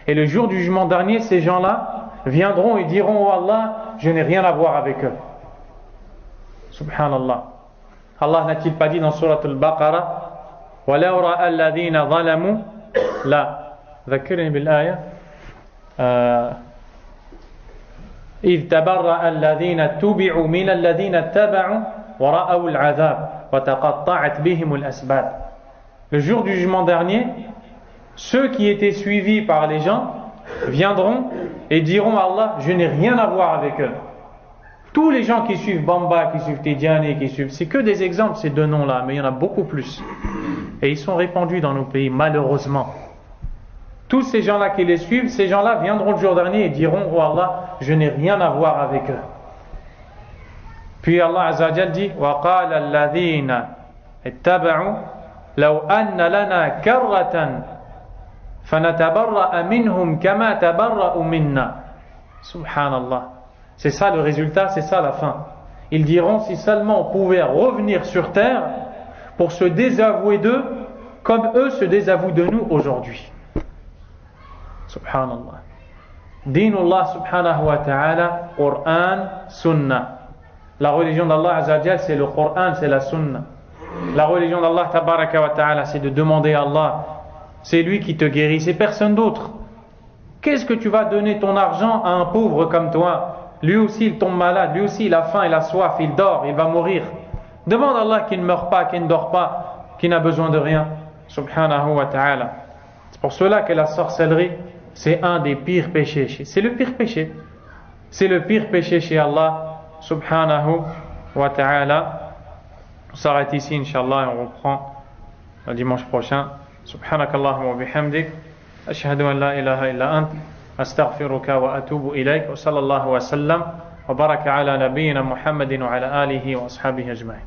Et le jour du jugement dernier, ces gens-là viendront et diront: oh Allah, je n'ai rien à voir avec eux. Subhanallah. Allah n'a-t-il pas dit dans Surat Al-Baqarah: وَلَوْ رَأَى الَّذِينَ ظَلَمُوا لا ذكرني بالآية إذ تبرأ الذين اتبعوا من الذين اتبعوا ورأوا العذاب وتقطعت بهم الأسباب. Le jour du jugement dernier, ceux qui étaient suivis par les gens viendront et diront à Allah: je n'ai rien à voir avec eux. Tous les gens qui suivent Bamba, qui suivent Tidjani, qui suivent... C'est que des exemples, ces deux noms-là, mais il y en a beaucoup plus. Et ils sont répandus dans nos pays, malheureusement. Tous ces gens-là qui les suivent, ces gens-là viendront le jour dernier et diront: oh Allah, je n'ai rien à voir avec eux. Puis Allah Azza wa Jalla dit: وَقَالَ الَّذِينَ اتَّبَعُوا لَوْ أَنَّ لَنَا كَرَّةً فَنَتَبَرَّأَ مِنْهُمْ كَمَا تَبَرَّأُوا مِنَّا. Subhanallah. C'est ça le résultat, c'est ça la fin. Ils diront: si seulement on pouvait revenir sur terre pour se désavouer d'eux comme eux se désavouent de nous aujourd'hui. Subhanallah. Dinullah subhanahu wa ta'ala, Qur'an, Sunnah. La religion d'Allah Azza wa Jalla, c'est le Qur'an, c'est la Sunnah. La religion d'Allah tabaraka wa ta'ala, c'est de demander à Allah. C'est lui qui te guérit, c'est personne d'autre. Qu'est-ce que tu vas donner ton argent à un pauvre comme toi? Lui aussi il tombe malade, lui aussi il a faim, il a soif, il dort, il va mourir. Demande à Allah qu'il ne meurt pas, qu'il ne dort pas, qu'il n'a besoin de rien. Subhanahu wa ta'ala. C'est pour cela que la sorcellerie, c'est un des pires péchés. C'est le pire péché. C'est le pire péché chez Allah subhanahu wa ta'ala. On s'arrête ici, Inch'Allah, et on reprend le dimanche prochain. Subhanakallahumma wa bihamdik. Ashhadu an la ilaha illa ant. Astaghfiruka wa atubu ilayk. Wa sallallahu wa sallam. Wa baraka ala nabiyyina Muhammadin wa ala alihi wa ashabihi ajma'in.